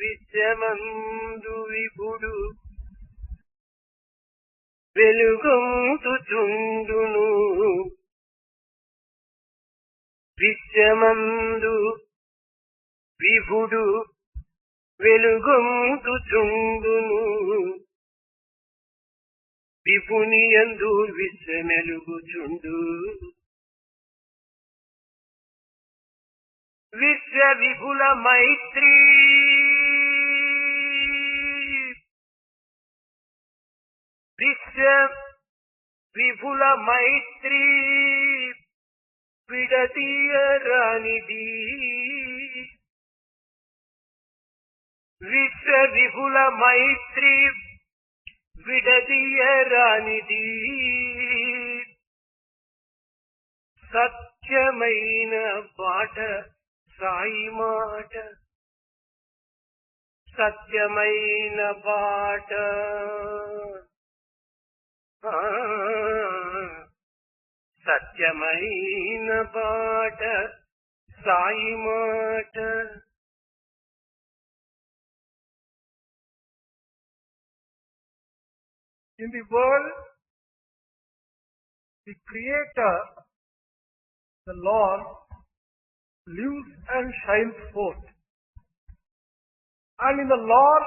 విశ్వమందు విభుడు వెలుగొందుచుండును. విశ్వమందు విభుడు వెలుగొందుచుండును. విపునియందు విశ్వమెలుగుచుండు. విశ్వ విపుల మైత్రీ విశ్వ విపుల మైత్రీ విడదీయరానిది. విశ్వ విపుల మైత్రీ విడదీయరానిది. సత్యమైన బాట సాయి మాట. సత్యమైన బాట సత్యమైన బాట సాయి మాట. In the world, the Creator, the Lord, lives and shines forth. And in the Lord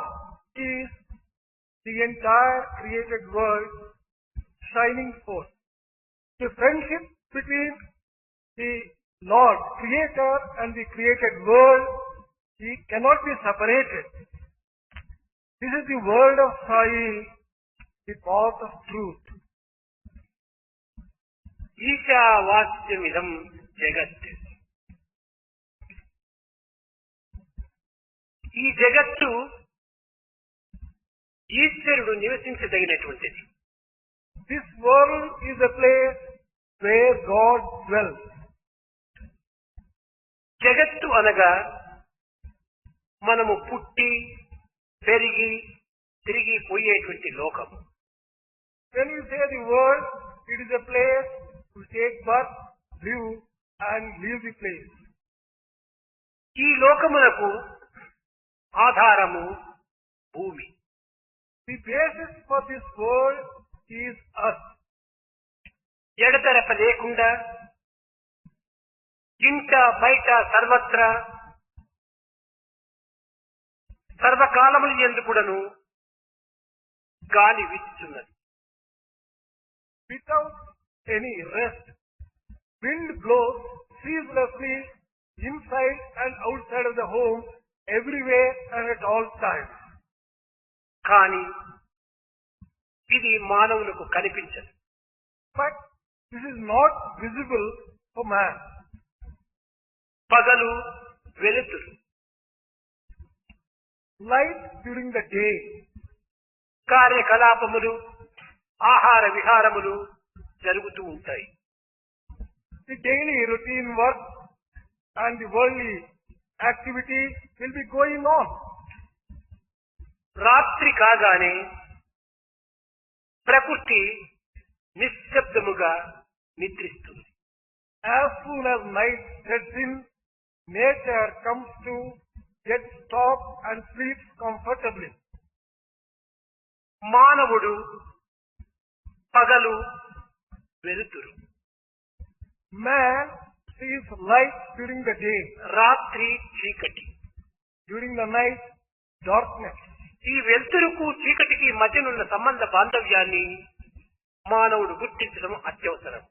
is the entire created world shining forth. The friendship between the Lord, Creator, and the created world, he cannot be separated. This is the world of Sai, the path of truth. ఈశావాస్యమిదం జగత్. ఈ జగత్తు ఈశ్వరుడు నివసించదగినటువంటిది. This world is a place where God dwells. జగత్తు అనగా మనము పుట్టి పెరిగి తిరిగి పోయేటువంటి లోకం. When we say the world, it is a place to take birth, live and leave the place. ఈ లోకమునకు ఆధారము భూమి. The basis for this world is earth. ఎడతెరప లేకుండా ఇంట బయట సర్వత్రా సర్వకాలములు యందు కూడాను గాలి వీచుచున్నది. Without any rest, wind blows ceaselessly inside and outside of the home, everywhere and at all times. కానీ ఇది మానవులకు కనిపించదు. But this is not visible for man. పగలు వెలుతురు, Light during the day, కార్యకలాపములు ఆహార విహారములు జరుగుతూ ఉంటాయి. the daily routine work and the worldly activity will be going on. రాత్రి కాగానే ప్రకృతి నిశ్శబ్దముగా నిద్రిస్తుంది. As soon as night sets in, nature comes to get stop and sleeps comfortably. మానవుడు పగలు వెలుతురు, Man sees light during the day, రాత్రి చీకటి. during the night darkness. ఈ వెలుతురుకు చీకటికి మధ్యనున్న సంబంధ బాంధవ్యాన్ని మానవుడు గుర్తించడం అత్యవసరం.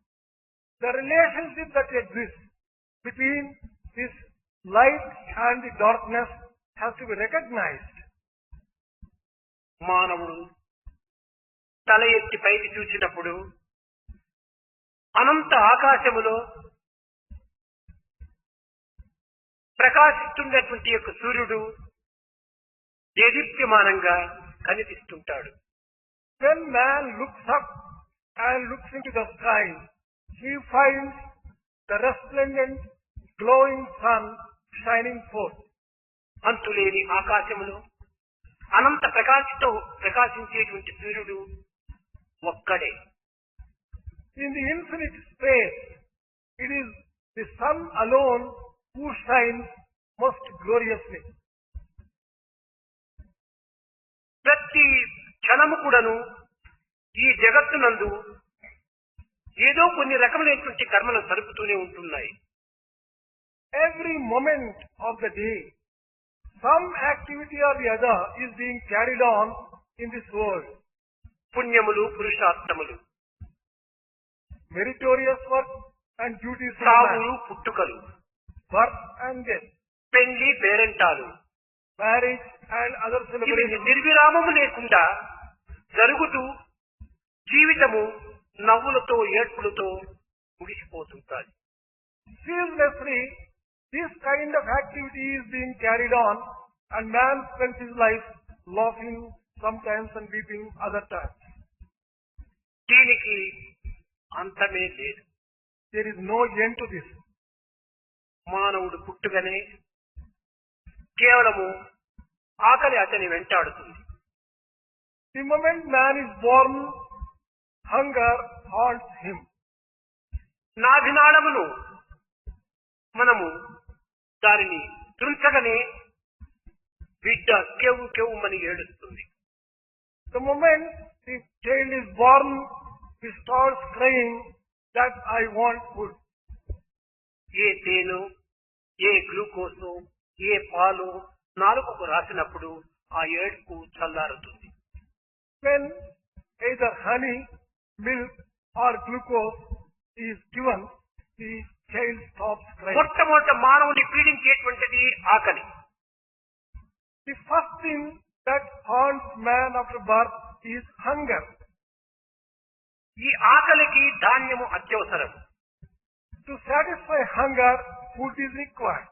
The relationship that exists between this light and the darkness has to be recognized. మానవుడు తల ఎత్తి పైకి చూసినప్పుడు అనంత ఆకాశములో ప్రకాశిస్తున్నటువంటి యొక్క సూర్యుడు దేదీప్యమానంగా కనిపిస్తుంటాడు. When man looks up and looks into the sky, he finds the resplendent, glowing sun shining forth. అంతులేని ఆకాశములో అనంత ప్రకాశించేటువంటి సూర్యుడు ఒక్కడే. In the infinite space, it is the sun alone who shines most gloriously. ప్రతి క్షణము కూడాను ఈ జగత్తునందు ఏదో కొన్ని రకములైనటువంటి కర్మలు జరుపుతూనే ఉంటున్నాయి. Every moment of the day, some activity or the other is being carried on in this world. పుణ్యములు, పురుషార్థములు, Meritorious work and duties of man, సావులు, పుట్టుకలు, birth and death, పెళ్లి, పేరెంటాలు, marriage and other ఇవి celebrations. నిర్విరామము లేకుండా జరుగుతూ జీవితము నవ్వులతో, ఏడ్పులతో ముగిసిపోతుంటాయి. Ceaselessly, this kind of activity is being carried on, and man spends his life laughing sometimes and weeping other times. దీనికి అంతమే లేదు. There is no end to this. మానవుడు పుట్టుగానే కేవలము ఆకలి అతని వెంటాడుతుంది. The moment man is born, hunger haunts him. నాభినాళమును మనము దానిని తుంచగానే బిడ్డ కేవు కేవుమని ఏడుస్తుంది. The moment the child is born, he starts crying that I want food. ఏ తేనో, ఏ గ్లూకోసో, ఏ పాలో నాలుకకు రాసినప్పుడు ఆ ఏడుపు చల్లారుతుంది. When either honey, milk or glucose is given, the child stops crying. మొట్టమొదట మానవుని పీడించేటువంటిది ఆకలి. The first thing that haunts man after birth is hunger. ఈ ఆకలికి ధాన్యము అత్యవసరం. To satisfy hunger, food is required.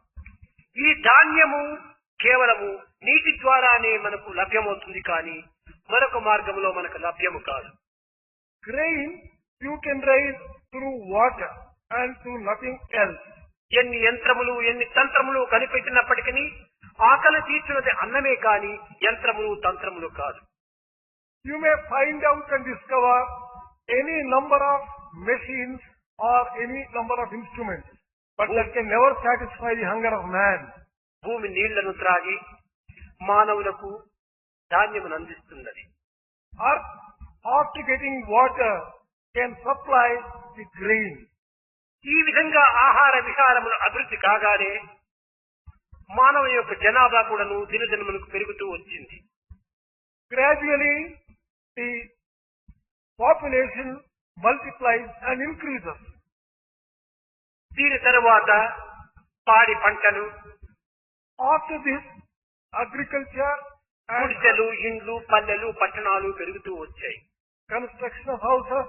ఈ ధాన్యము కేవలము నీటి ద్వారానే మనకు లభ్యమవుతుంది, కానీ మరొక మార్గంలో మనకు లభ్యము కాదు. Grain you can raise through water and through nothing else. ఎన్ని యంత్రములు, ఎన్ని తంత్రములు కనిపెట్టినప్పటికీ ఆకలి తీర్చున్నది అన్నమే కాని యంత్రములు, తంత్రములు కాదు. You may find out and discover any number of machines or any number of instruments, but that can never satisfy the hunger of man. భూమి నీళ్లను త్రాగి మానవులకు ధాన్యమును అందిస్తున్నది. Earth, after getting water, can supply the grain. ఈ విధంగా ఆహార విహారములు అభివృద్ధి కాగానే మానవ యొక్క జనాభా కూడాను దినదినములకు పెరుగుతూ వచ్చింది. Gradually, the population multiplies and increases. దీని తరువాత పాడి పంటలు, After this, agriculture and గుడిసెలు, ఇండ్లు, పల్లెలు, పట్టణాలు పెరుగుతూ వచ్చాయి. construction of houses,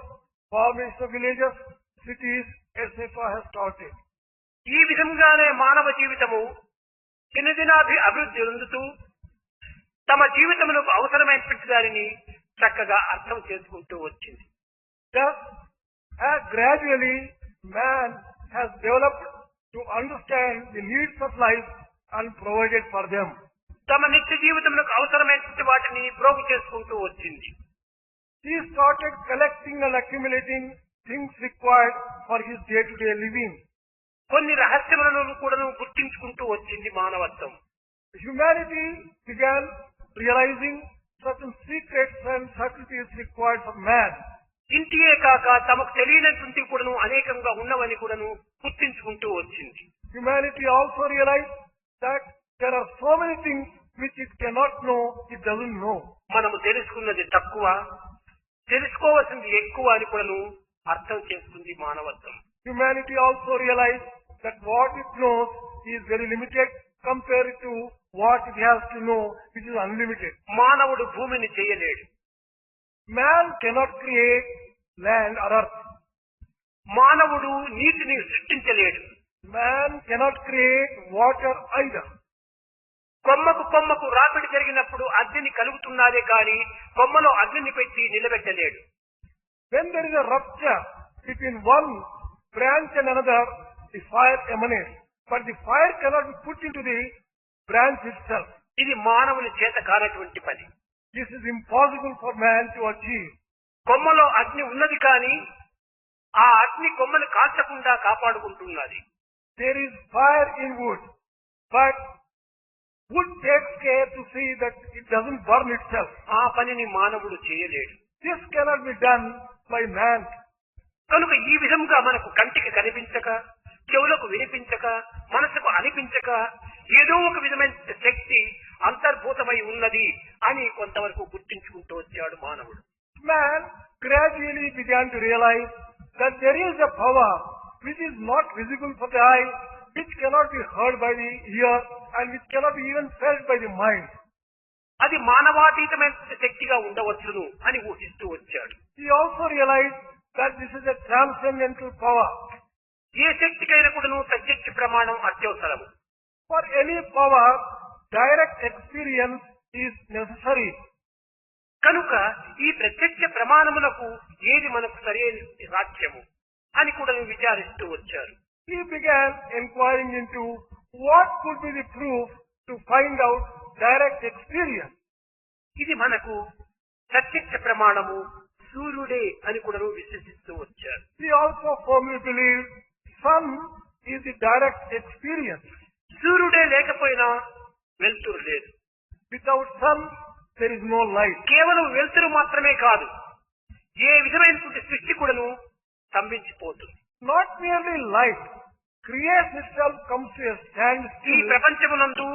formation of villages, cities, etc. has started. ఈ విధంగానే మానవ జీవితము అభివృద్ధి చెందుతూ తమ జీవితములకు అవసరమైనటువంటి దానిని చక్కగా అర్థం చేసుకుంటూ వచ్చింది. Thus, gradually, man has developed to understand the needs of life and provided for them. తమ నిత్య జీవితములకు అవసరమైనటువంటి వాటిని ప్రోగు చేసుకుంటూ వచ్చింది. He started collecting and accumulating things required for his day-to-day living. కొన్ని రహస్యములను కూడా గుర్తించుకుంటూ వచ్చింది మానవత్వం. Humanity began realizing certain secrets and subtleties required for man. ఇంటియే కాక తమకు తెలియనటువంటి కూడాను అనేకంగా ఉన్నవని కూడాను గుర్తించుకుంటూ వచ్చింది. Humanity also realized that there are so many things which it cannot know, it doesn't know. మనము తెలుసుకున్నది తక్కువ, తెలుసుకోవాల్సింది ఎక్కువ అని కూడాను అర్థం చేసుకుంది మానవత్వం. Humanity also realized that what it knows is very limited compared to what it has to know, which is unlimited. మానవుడు భూమిని చేయలేడు. Man cannot create land or earth. మానవుడు నీటిని సృష్టించలేడు. Man cannot create water either. కొమ్మకు కొమ్మకు రాపిడి జరిగినప్పుడు అగ్ని కలుగుతున్నదే కానీ కొమ్మలో అగ్నిని పెట్టి నిలబెట్టలేడు. When there is a rupture between one branch and another, the fire emanates. But the fire cannot be put into the branch itself. ఇది మానవుని చేత కానటువంటి పని. This is impossible for man to achieve. కొమ్మలో అగ్ని ఉన్నది కానీ ఆ అగ్ని కొమ్మను కాల్చకుండా కాపాడుకుంటున్నది. There is fire in wood, but wood takes care to see that it doesn't burn itself. ఆ పనిని మానవుడు చేయలేడు. This cannot be done by man. కనుక ఈ విధంగా మనకు కంటికి కనిపించక, చెవులకు వినిపించక, మనసుకు అనిపించక ఏదో ఒక విధమైన శక్తి అంతర్భూతమై ఉన్నది అని కొంతవరకు గుర్తించుకుంటూ వచ్చాడు మానవుడు. Man gradually began to realize that there is a power which is not visible for the eye, which cannot be heard by the ear, and which cannot be even felt by the mind. అది మానవాతీతమైన శక్తిగా ఉండవచ్చును అని ఊహిస్తూ వచ్చాడు. He also realized that this is a transcendental power. ఏ శక్తికైనా కూడాను ప్రత్యక్ష ప్రమాణం అత్యవసరము. For any power, direct experience is necessary. కనుక ఈ ప్రత్యక్ష ప్రమాణములకు ఏది మనకు సరైన రాజ్యము అని కూడా విచారిస్తూ వచ్చారు. He began inquiring into what could be the proof to find out direct experience. ఇది మనకు ప్రత్యక్ష ప్రమాణము సూర్యుడే అని కూడా విశ్వసిస్తూ వచ్చారు. He also firmly believed sun is the direct experience. సూర్యుడే లేకపోయినా వెలుతురు లేదు. Without sun, there is no light. కేవలం వెలుతురు మాత్రమే కాదు, ఏ విధమైనటువంటి సృష్టి కూడాను స్తంభించిపోతుంది. Not merely light, creation itself comes to a ఈ standstill. ప్రపంచమునందు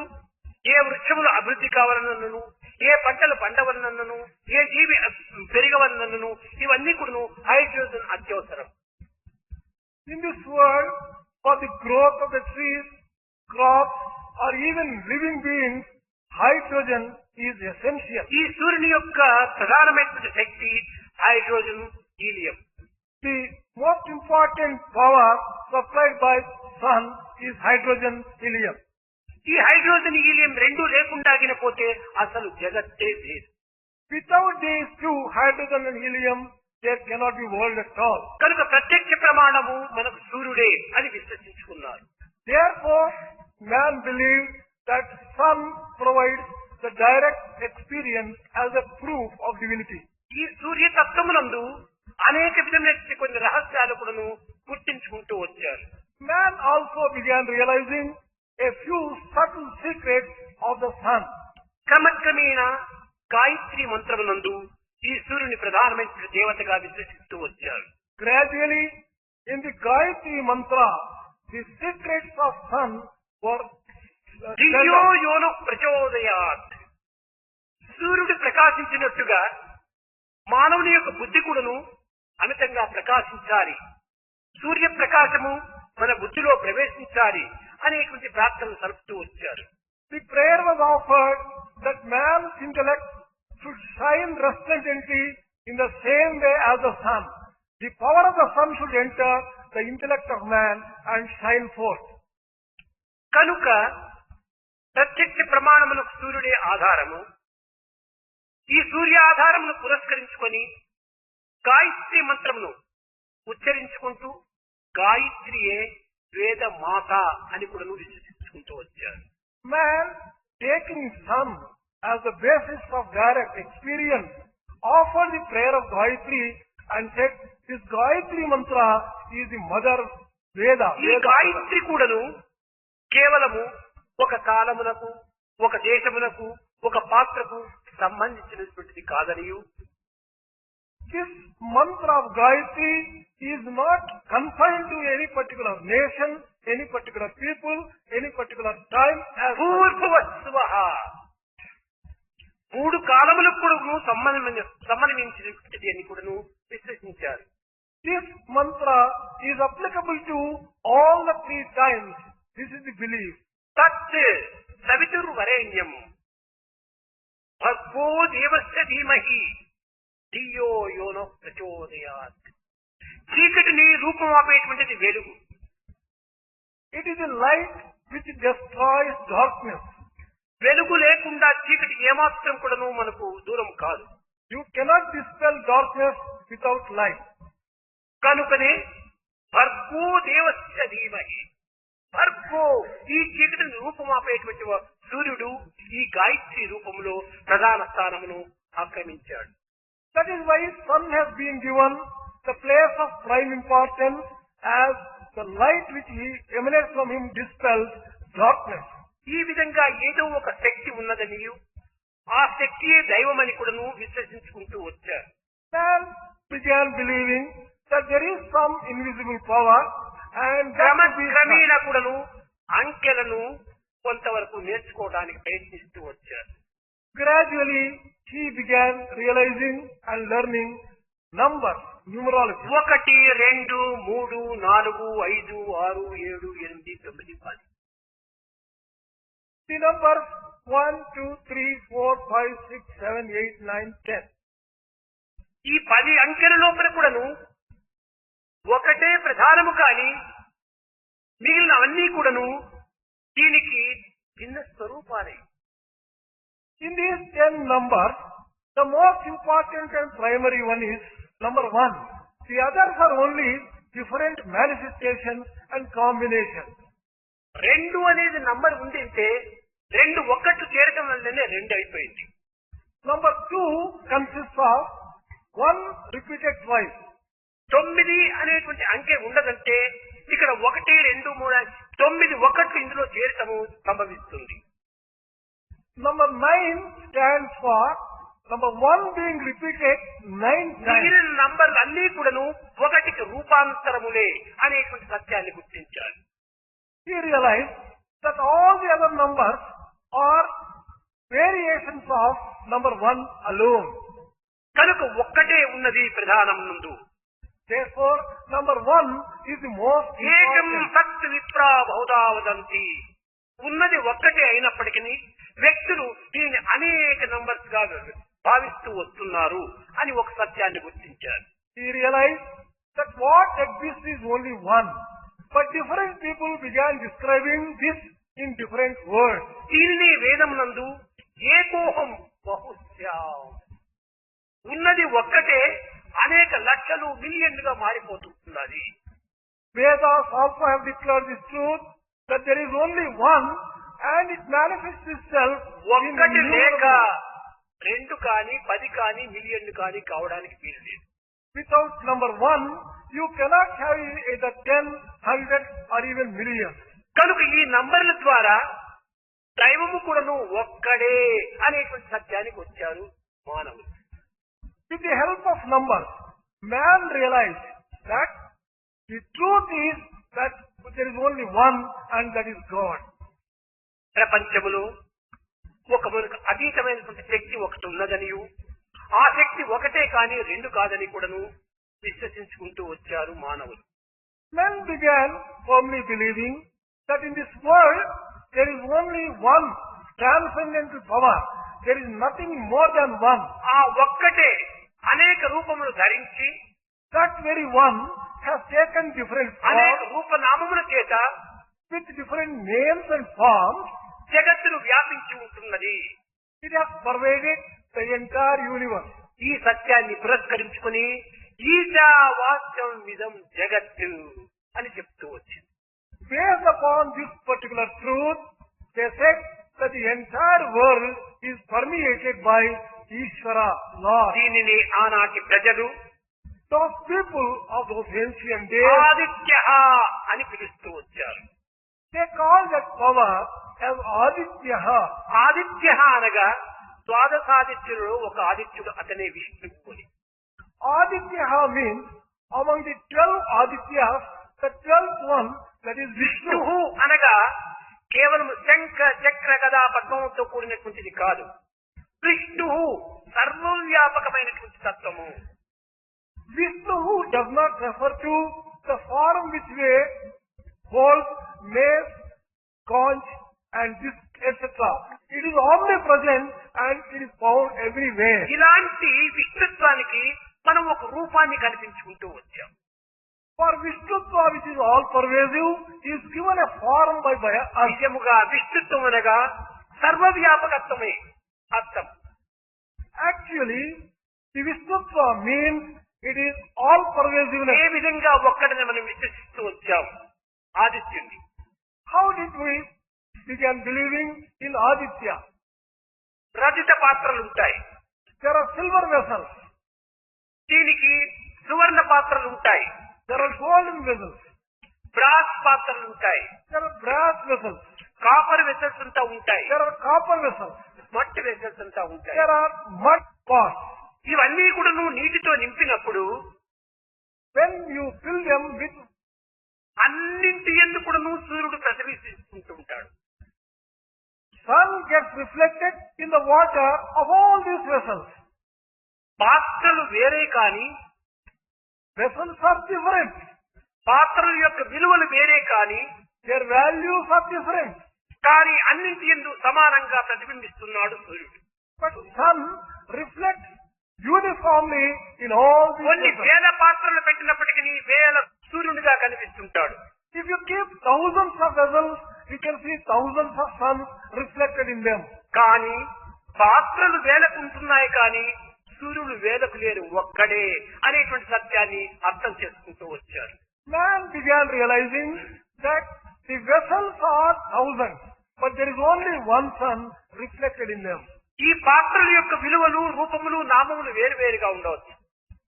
ఏ వృక్షములు అభివృద్ధి కావాలన్నను, ఏ పంటలు పండవలనను, ఏ జీవి పెరగవలనను ఇవన్నీ కూడాను హైడ్రోజన్ అత్యవసరం. In this world, for the growth of the trees, crops, or even living beings, hydrogen is essential. ఈ సూర్యుని యొక్క ప్రధానమైనటువంటి శక్తి hydrogen, helium. The most important power supplied by sun is hydrogen, helium. ఈ హైడ్రోజన్, హీలియం రెండు లేకుండా పోతే అసలు జగత్తే లేదు. Without these two, hydrogen and helium, there cannot be world at all. కనుక ప్రత్యక్ష ప్రమాణము మనకు సూర్యుడే అని విశ్వసించుకున్నారు. Therefore, man believed that sun provides the direct experience as a proof of divinity. ఈ సూర్యతత్వమునందు అనేక విధమైన కొన్ని రహస్యాలు కూడాను గుర్తించుకుంటూ వచ్చారు. Man also began realizing a few subtle secrets of the sun. క్రమక్రమేణా Gayatri మంత్రమునందు ఈ సూర్యుని ప్రధానమైన దేవతగా విశ్వసిస్తూ వచ్చారు. Gradually, in the Gayatri mantra, the secrets of sun were ధియో యోన ప్రచోదయాత్. సూర్యుడు ప్రకాశించినట్టుగా మానవుని యొక్క బుద్ధి కూడాను అమితంగా ప్రకాశించాలి, సూర్య ప్రకాశము మన బుద్ధిలో ప్రవేశించాలి అనేటువంటి ప్రార్థనలు సలుపుతూ వచ్చారు. The prayer was offered that man's intellect should shine resplendently in the same way as the sun. The power of the sun should enter the intellect of man and shine forth. కనుక ప్రత్యక్ష ప్రమాణములకు సూర్యుడే ఆధారము. ఈ సూర్య ఆధారమును పురస్కరించుకొని గాయత్రి మంత్రమును ఉచ్చరించుకుంటూ గాయత్రియే వేద మాత అని కూడా విశ్వసించుకుంటూ వచ్చారు. Man, taking sun as the basis of direct experience, offered the prayer of Gayatri and said, this Gayatri mantra is the mother Veda. ఈ గాయత్రి కూడాను కేవలము ఒక కాలమునకు, ఒక దేశమునకు, ఒక పాత్రకు సంబంధించినటువంటిది కాదనియు, this mantra of Gayatri is not confined to any particular nation, any particular people, any particular time. As పూర్వవత్సువః మూడు కాలములకు కూడాను సంబంధించినటువంటిది అని కూడాను విశ్వసించారు. this mantra is applicable to all the three times. This is the belief. తత్ సవితుర్వరేణ్యం భర్గో దేవస్య ధీమహి ధియో యోనః ప్రచోదయాత్. చీకటిని రూపమాపేటువంటిది వెలుగు. It is a light which destroys darkness. వెలుగు లేకుండా చీకటి ఏమాత్రం కూడాను మనకు దూరం కాదు. You cannot dispel darkness without light. కనుకనే భర్గో దేవస్య ధీమహి, భర్గో ఈ చీకటిని రూపమాపేటువంటి సూర్యుడు ఈ గాయత్రి రూపంలో ప్రధాన స్థానమును ఆక్రమించాడు. That is why sun has been given the place of prime importance, as the light which emanates from him dispels darkness. ఈ ఈ విధంగా ఏదో ఒక శక్తి ఉన్నదనియు ఆ శక్తియే దైవమని కూడాను విశ్వసించుకుంటూ వచ్చారు. Man began believing that there is some invisible power and that would be క్రమేణా కూడాను అంకెలను కొంతవరకు నేర్చుకోవడానికి ప్రయత్నిస్తూ వచ్చారు. Gradually he began realizing and learning numbers, numerology. 1, 2, 3, 4, 5, 6, 7, 8, 9, 10. The numbers 1, 2, 3, 4, 5, 6, 7, 8, 9, 10. ఈ 10 అంకెల లోపల కూడాను ఒకటే ప్రధానము కాని మిగిలిన అన్ని కూడాను దీనికి భిన్న స్వరూపాలే. In these 10 numbers, the most important and primary one is number 1. The others are only different manifestations and combinations. 2 అనేది నంబర్ ఉండింటే 2 ఒక్కట్లు చేరటం వల్లనే 2 అయిపోయింది. Number 2 consists of 1 repeated twice. 9 అనేటువంటి అంకె ఉండదంటే ఇక్కడ 1, 2, 3, 9 ఒక్కట్లు ఇందులో చేరటము సంభవిస్తుంది. Number 9 stands for number 1 being repeated 9 times. మిగిలిన నంబర్లు అన్ని కూడాను ఒకటికి రూపాంతరములే అనేటువంటి సత్యాన్ని గుర్తించారు. He realized that all the other numbers are variations of number 1 alone. కనుక ఒక్కటే ఉన్నది ప్రధానం నందు. Therefore, number 1 is the most ఏకం important. సత్ విప్రా బహుదా వదంతి. ఉన్నది ఒక్కటే అయినప్పటికీ వ్యక్తులు దీనిని అనేక నంబర్స్ గా భావిస్తూ వస్తున్నారు అని ఒక సత్యాన్ని గుర్తించారు. He realized that what exists is only one, but different people began describing this in different words. దీనిని వేదం నందు ఏకోహం బహుశ్యాం, ఉన్నది ఒక్కటే అనేక లక్షలు మిలియన్లుగా మారిపోతున్నది. Vedas also have declared this truth that there is only one and it manifests itself in ఒక్కటి లేక numerable. 2 కానీ 10 కానీ మిలియన్లు కానీ కావడానికి వీలు లేదు. Without number 1, you cannot have either 10, 100 or even millions. కనుక ఈ నంబర్ల ద్వారా దైవము కూడాను ఒక్కడే అనేటువంటి సత్యానికి వచ్చారు మానవులు. With the help of numbers, man realized that the truth is that there is only one and that is God. ప్రపంచములో ఒక మనకు అతీతమైనటువంటి శక్తి ఒకటి ఉన్నదనియు ఆ శక్తి ఒకటే కానీ 2 కాదని కూడాను విశ్వసించుకుంటూ వచ్చారు మానవులు. Men began firmly believing that in this world there is only one transcendental power. There is nothing more than one. ఆ ఒక్కటే అనేక రూపములు ధరించి That very one has taken different అనేక forms రూపనామముల చేత with different names and forms. జగత్తును వ్యాపించి ఉంటున్నది. It has pervaded the entire universe. ఈ సత్యాన్ని పురస్కరించుకుని ఈశా వాస్యం విధం జగత్తు అని చెప్తూ వచ్చింది. Based upon this particular truth, they said that the entire world is permeated by Ishvara, Lord. దీనిని ఆనాటి ప్రజలు Those people of those ancient days, Aditya అని పిలుస్తూ వచ్చారు. they call that power as Aditya. Aditya అనగా ద్వాదశాదిత్యులలో ఒక ఆదిత్యుడు అతనే విష్ణువు అని. Aditya means among the 12 Adityas, the 12th one, that is Vishnu. విష్ణువు అనగా కేవలం శంఖ చక్ర గదా పద్మంతో కూడినటువంటిది కాదు. విష్ణువు సర్వవ్యాపకమైనటువంటి తత్వము. Vishnu does not refer to the form which way holds mace, conch and disc, etc. It is omnipresent and it is found everywhere. ఇలాంటి విష్ణుత్వానికి మనం ఒక రూపాన్ని కల్పించుకుంటూ వచ్చాం. For Vishnutva, which is all pervasive, is given a form by us. నిజముగా విష్ణుత్వం అనగా సర్వవ్యాపకత్వమే అర్థం. Actually, the Vishnutva means it is all A pervasiveness. విధంగా ఒక్కడిని మనం విశ్వసిస్తూ వచ్చాం ఆదిత్యుని. How did we begin believing in Aditya? Rajitha పాత్రలు ఉంటాయి, There are silver vessels, దీనికి సువర్ణ పాత్రలు ఉంటాయి, there are golden vessels, brass పాత్రలు ఉంటాయి. there are brass vessels. Copper vessels అంతా ఉంటాయి, There are copper vessels. మట్టి వెసల్స్ అంతా ఉంటాయి. There are mud pots. ఇవన్నీ కూడా నువ్వు నీటితో నింపినప్పుడు When you fill them with, అన్నింటి ఎందుకు కూడా నువ్వు సూర్యుడు ప్రసరిస్తుంటూ ఉంటాడు. sun gets reflected in the water of all these vessels. పాత్రలు వేరే కాని, Vessels are different. పాత్రల యొక్క విలువలు వేరే కాని, Their values are different. కానీ అన్నింటి ఎందు సమానంగా ప్రతిబింబిస్తున్నాడు సూర్యుడు. But sun reflects uniformly in all these కొన్ని vessels. వేల పాత్రలు పెట్టినప్పటికీ వేల సూర్యుడిగా కనిపిస్తుంటాడు. If you keep thousands of vessels, you can see thousands of suns reflected in them. కానీ పాత్రలు వేలకు ఉంటున్నాయి కానీ సూర్యుడు వేలకు లేరు, ఒక్కడే అనేటువంటి సత్యాన్ని అర్థం చేసుకుంటూ వచ్చారు. Man began realizing that the vessels are thousands, but there is only one sun reflected in them. ఈ పాత్రల యొక్క విలువలు, రూపములు, నామములు వేరువేరుగా ఉండవచ్చు.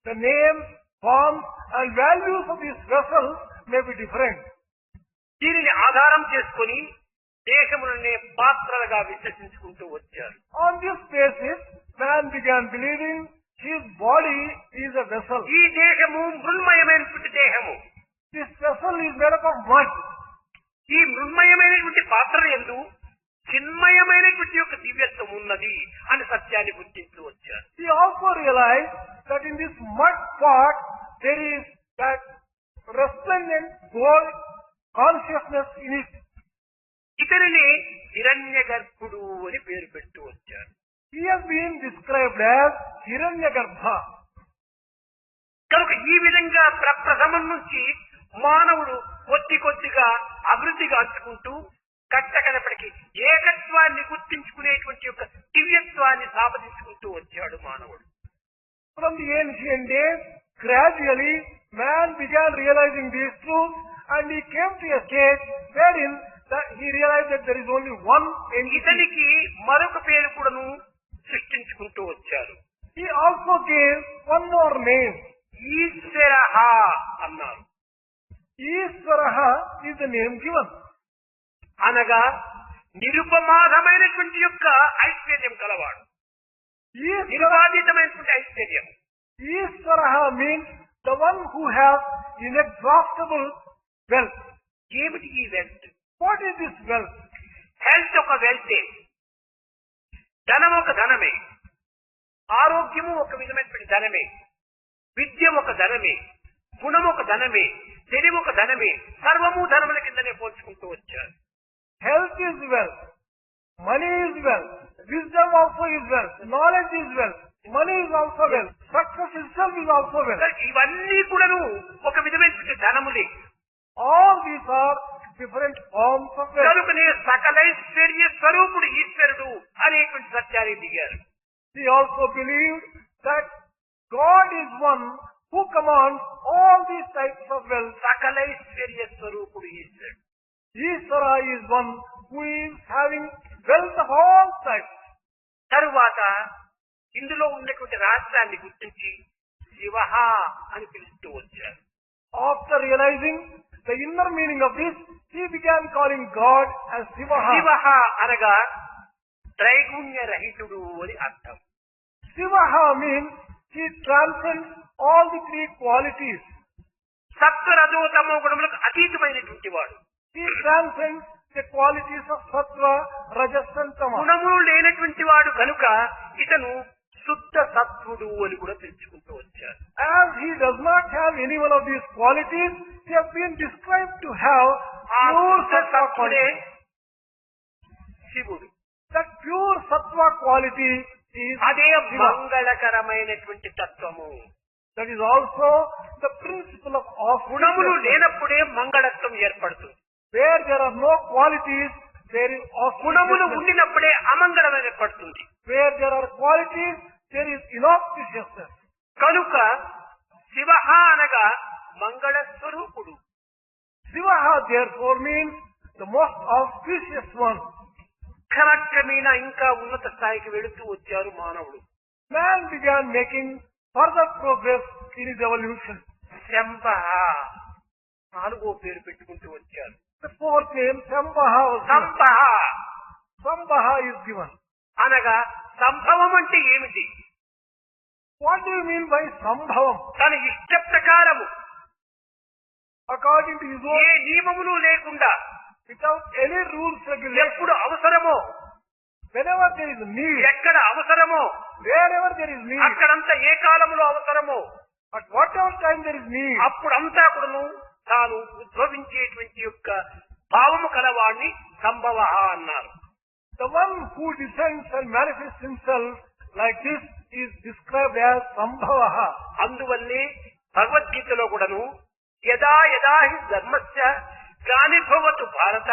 The names, forms and values of these vessels may be different. దీనిని ఆధారం చేసుకుని దేహములనే పాత్రలుగా విశ్లేషించుకుంటూ వచ్చారు. On this basis, man began believing his body is a vessel. ఈ దేహము మృన్మయమైనటువంటి దేహము. This vessel is made up of mud. ఈ మృన్మయమైనటువంటి పాత్ర యందు చిన్మయమైనటువంటి యొక్క దివ్యత్వం ఉన్నది అని సత్యాన్ని గుర్తించూ వచ్చారు. He also realized that in this mud pot there is that resplendent gold consciousness in it. ఇతనిని హిరణ్య గర్భుడు అని పేరు పెడుతూ వచ్చారు. He has been described as Hiranyagarbha. కనుక ఈ విధంగా ప్రప్రథమం నుంచి మానవుడు కొద్ది కొద్దిగా అభివృద్ధిగా అంచుకుంటూ కట్టకనప్పటికీ ఏకత్వాన్ని గుర్తించుకునేటువంటి యొక్క దివ్యత్వాన్ని సాధించుకుంటూ వచ్చాడు మానవుడు. From the ancient days, gradually man began realizing these truths and he came to a stage wherein that he realized that there is only one entity. ఇతనికి మరొక పేరు కూడాను సృష్టించుకుంటూ వచ్చారు. He also gave one more name. ఈశ్వరః అన్నారు. Ishvaraha is the name given. అనగా నిరుపమాధమైనటువంటి యొక్క ఐశ్వర్యం కలవాడు, నిరుపాధితమైనటువంటి ఐశ్వర్యం. Ishvaraha means the one who has inexhaustible wealth. ఏమిటి ఈ wealth? What is this wealth? Health ఒక వెల్తే, ధనం ఒక ధనమే, ఆరోగ్యము ఒక విధమైనటువంటి ధనమే, విద్య ఒక ధనమే, గుణం ఒక ధనమే, తెలివి ఒక ధనమే, సర్వము ధనముల కిందనే పోల్చుకుంటూ వచ్చారు. Health is wealth. Money is wealth. Wisdom also is wealth. Knowledge is wealth. Money is also wealth. Success itself is also wealth. ఇవన్నీ కూడాను ఒక విధమైనటువంటి ధనములే. All these are different forms of wealth. కనుకనే సకలైశ్వర్య స్వరూపుడు ఈశ్వరుడు అనేటువంటి సత్యాన్ని దిగారు. He also believed that God is one who commands all these types of wealth. సకలైశ్వర్య స్వరూపుడు ఈశ్వరుడు. Ishvara is one who is having wealth of all types. తరువాత ఇందులో ఉన్నటువంటి రహస్యాన్ని గుర్తించి శివః అని పిలుస్తూ వచ్చారు. After realizing the inner meaning of this, he began calling God as Shivaha. శివః అనగా త్రైగుణ్య రహితుడు అని అర్థం. Shivaha means he transcends all the three qualities. సత్వ రజో తమో గుణములకు అతీతమైనటువంటి వాడు. He transcends the qualities of sattva, rajas and tamas. గుణములు లేనటువంటి వాడు కనుక ఇతను శుద్ధ సత్వుడు అని కూడా తెలుసుకుంటూ వచ్చారు. As he does not have any one of these qualities, he has been described to have ఆ pure శుద్ధ sattva సత్వుడే quality. శివుడు. That pure sattva quality is అదే Shiva. మంగళకరమైనటువంటి తత్వము. That is also the principle of గుణములు auspiciousness. లేనప్పుడే మంగళత్వం ఏర్పడుతుంది. Where there are no qualities, there is గుణములు auspiciousness. ఉండినప్పుడే అమంగళం ఏర్పడుతుంది. Where there are qualities, there is inauspiciousness. కనుక శివః అనగా మంగళ స్వరూపుడు. Shivaha therefore means the most auspicious one. క్రమక్రమేణా ఇంకా ఉన్నత స్థాయికి వెళుతూ వచ్చారు మానవుడు. Man began making further progress in his evolution. శంభః నాలుగో పేరు పెట్టుకుంటూ వచ్చారు. The fourth name, Sambaha, was given. సంభవ Sambaha is given. అనగా సంభవం అంటే ఏమిటి? What do you mean by Sambhavam? తన ఇష్ట ప్రకారము According to his A own, నియమములు లేకుండా without any rules, regulations, ఎప్పుడు అవసరమో, whenever there is need, ఎక్కడ అవసరమో, wherever there is need, అక్కడంతా ఏ కాలంలో అవసరమో at whatever time there is need, అప్పుడంతా కూడాను తాను ఉద్భవించేటువంటి యొక్క భావము కలవాడిని సంభవ అన్నారు. the one who descends and manifests himself like this is described as Sambhavaha. అందువల్లే భగవద్గీతలో కూడాను యదా యదా హి ధర్మస్య గ్లానిర్భవతు భారత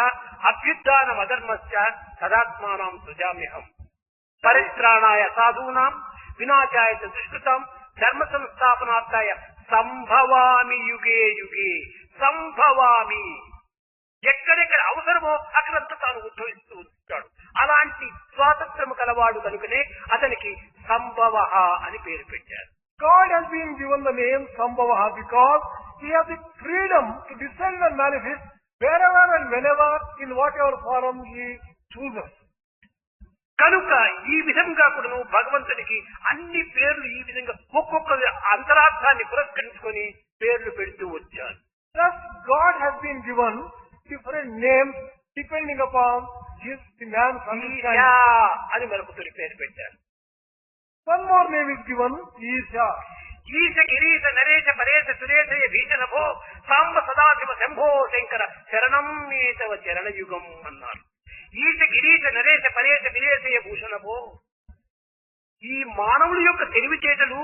అభ్యుత్థానం అధర్మస్య తదాత్మానం సృజామ్యహం పరిత్రాణాయ సాధూనాం వినాశాయ చ దుష్కృతాం ధర్మ సంస్థాపనార్థాయ సంభవామి యుగే యుగే. సంభవామి, ఎక్కడెక్కడ అవసరమో అక్కడంతా తాను ఉద్భవిస్తూ ఉంటాడు. అలాంటి స్వాతంత్రము కలవాడు కనుకనే అతనికి సంభవ అని పేరు పెట్టారు. God has been given the name Sambhavaha because he has the freedom to descend and manifest wherever and whenever in whatever form he chooses. కనుక ఈ విధంగా కూడాను భగవంతునికి అన్ని పేర్లు ఈ విధంగా ఒక్కొక్క అంతరార్థాన్ని పురస్కరించుకొని పేర్లు పెడుతూ వచ్చారు. Thus God has been given different names depending upon the man's Esha understanding. అని మరొకటి పేరు పెట్టారు. One more name is given, Isha. ఈశ గిరీశ నరేశ పరేశ సురేశయ భీషణభో సాంబ సదాశివ శంభో శంకర శరణం మేతవ చరణయుగం అన్నారు. ఈశ గిరీశ నరేశ పరేశ విరేశయ భూషణభో. ఈ మానవుల యొక్క తెలివితేటలు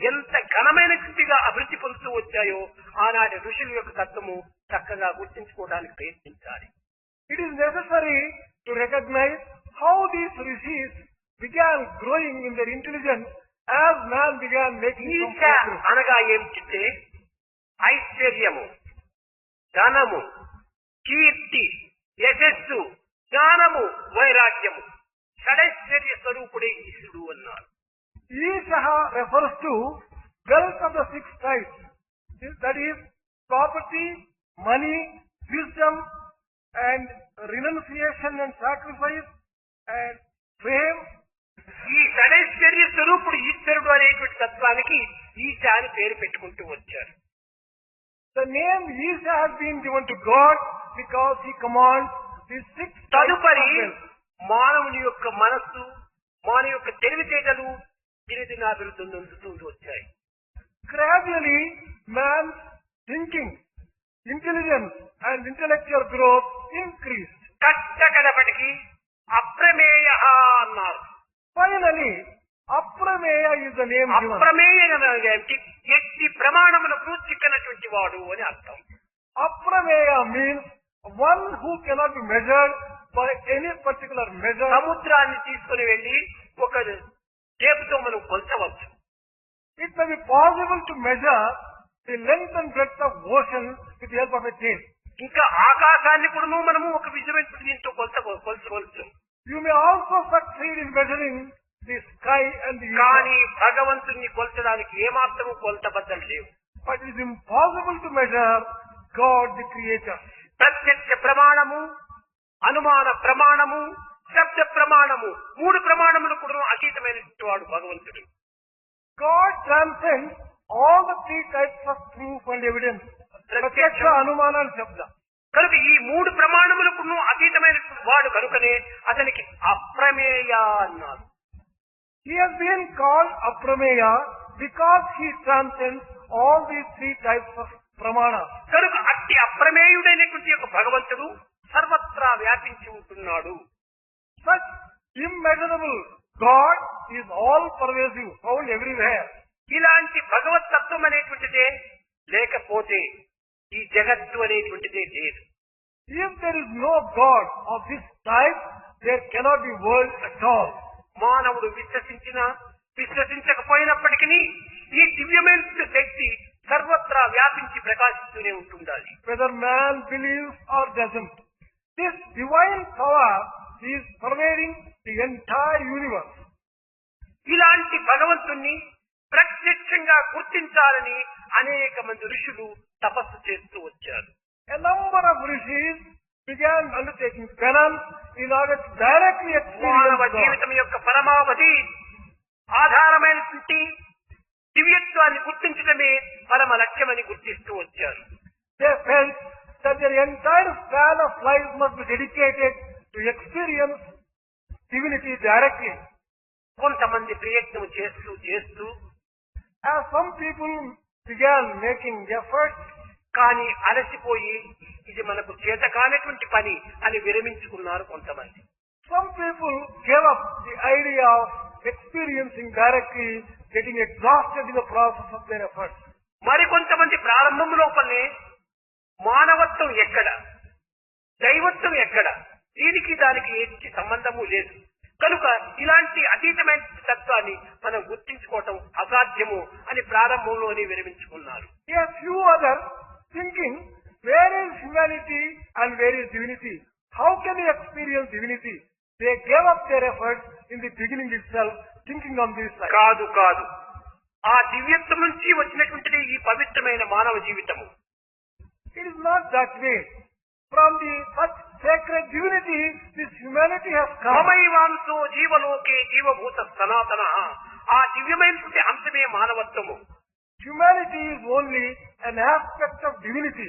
ఎంత ఘనమైన స్థితిగా అభివృద్ధి పొందుతూ వచ్చాయో ఆనాటి ఋషుల యొక్క తత్వము చక్కగా గుర్తించుకోవడానికి ప్రయత్నించాలి. It is necessary to recognize how these rishis began growing in their intelligence as man began making some ఈశ progress. అనగా ఏమిటంటే ఐశ్వర్యము, ధనము, కీర్తి, యశస్సు, జ్ఞానము, వైరాగ్యము, షడైశ్వర్య స్వరూపుడే ఈశుడు అన్నారు. Ishaha refers to wealth of the six types. That is property, money, wisdom, and renunciation and sacrifice, and fame. ఈ షడైశ్వర్య స్వరూపుడు ఈశ్వరుడు అనేటువంటి తత్వానికి ఈశ అని పేరు పెట్టుకుంటూ వచ్చారు. The name Isha has been given to God because he commands these six types of తదుపరి wealth. మానవుని యొక్క మనస్సు, మానవ యొక్క తెలివితేటలు దినదినాభివృద్ధి చెందుతూ వచ్చాయి. Gradually, man's thinking, intelligence, and intellectual growth increased. కట్టకడపటికి అప్రమేయ అన్నారు. Finally, Aprameya is the name given. అప్రమేయ ఏమిటి? ఎట్టి ప్రమాణములకు చిక్కనటువంటి వాడు అని అర్థం. Aprameya means one who cannot be measured by any particular measure. సముద్రాన్ని తీసుకుని వెళ్లి ఒక టేపుతో మనం కొలచవచ్చు. It may be possible to measure the length and breadth of ocean with the help of a tape. ఇంకా ఆకాశాన్ని కూడా మనము ఒక విధమైన దీంతో కొలచవచ్చు. You may also succeed in measuring the sky and the కానీ earth, భగవంతుణ్ణి కొలచడానికి ఏమాత్రము కొలతబద్దలు లేవు. but it is impossible to measure God the Creator. ప్రత్యక్ష ప్రమాణము, అనుమాన ప్రమాణము, శబ్ద ప్రమాణము, మూడు ప్రమాణములు కూడా అతీతమైనటువంటి వాడు భగవంతుడు. God transcends all the three types of proof and evidence. Pratyaksha, Anumana and Shabda. కనుక ఈ మూడు ప్రమాణములకు అతీతమైనటువంటి వాడు కనుకనే అతనికి అప్రమేయ అన్నారు. He has been called Aprameya because he transcends all these three types of pramana. కనుక అట్టి అప్రమేయుడైనటువంటి యొక్క భగవంతుడు సర్వత్రా వ్యాపించి ఉంటున్నాడు. Such immeasurable God is all pervasive, found everywhere. ఇలాంటి భగవత్ తత్వం అనేటువంటిదే లేకపోతే ఈ జగత్తు అనేటువంటిదే లేదు. If there is no God of this type, there cannot be world at all. మానవుడు విశ్వసించినా విశ్వసించకపోయినప్పటికీ ఈ దివ్యమైన శక్తి సర్వత్రా వ్యాపించి ప్రకాశిస్తూనే ఉంటుండాలి. Whether man believes or doesn't, this divine power is pervading the entire universe. ఇలాంటి భగవంతుణ్ణి ప్రత్యక్షంగా గుర్తించాలని అనేక మంది ఋషులు తపస్సు చేస్తూ వచ్చారు. A number of rishis began undertaking penance in order to directly experience మానవ God. జీవితం యొక్క పరమావధి ఆధారమైనటువంటి దివ్యత్వాన్ని గుర్తించడమే పరమ లక్ష్యమని గుర్తిస్తూ వచ్చారు. They felt that their entire span of life must be dedicated to experience divinity directly. కొంతమంది ప్రయత్నం చేస్తూ As some people began making efforts, కానీ అలసిపోయి ఇది మనకు చేత కానటువంటి పని అని విరమించుకున్నారు కొంతమంది. some people gave up the idea of experiencing directly, getting exhausted in the process of their efforts. మరికొంతమంది ప్రారంభం లోపలనే మానవత్వం ఎక్కడ, దైవత్వం ఎక్కడ, దీనికి దానికి ఏది సంబంధము లేదు కనుక ఇలాంటి అతీతమైన తత్వాన్ని మనం గుర్తించుకోవటం అసాధ్యము అని ప్రారంభంలోనే విరమించుకున్నారు. A few others thinking, where is humanity and where is divinity? How can we experience divinity? They gave up their efforts in the beginning itself, thinking on this side. కాదు ఆ దివ్యత్వం నుంచి వచ్చినటువంటిది ఈ పవిత్రమైన మానవ జీవితము. It is not that way. From the such sacred divinity, this humanity has come. మమైవాంసో జీవలోకే జీవభూత సనాతన, ఆ దివ్యమైనటువంటి అంశమే మానవత్వము. Humanity is only an aspect of divinity.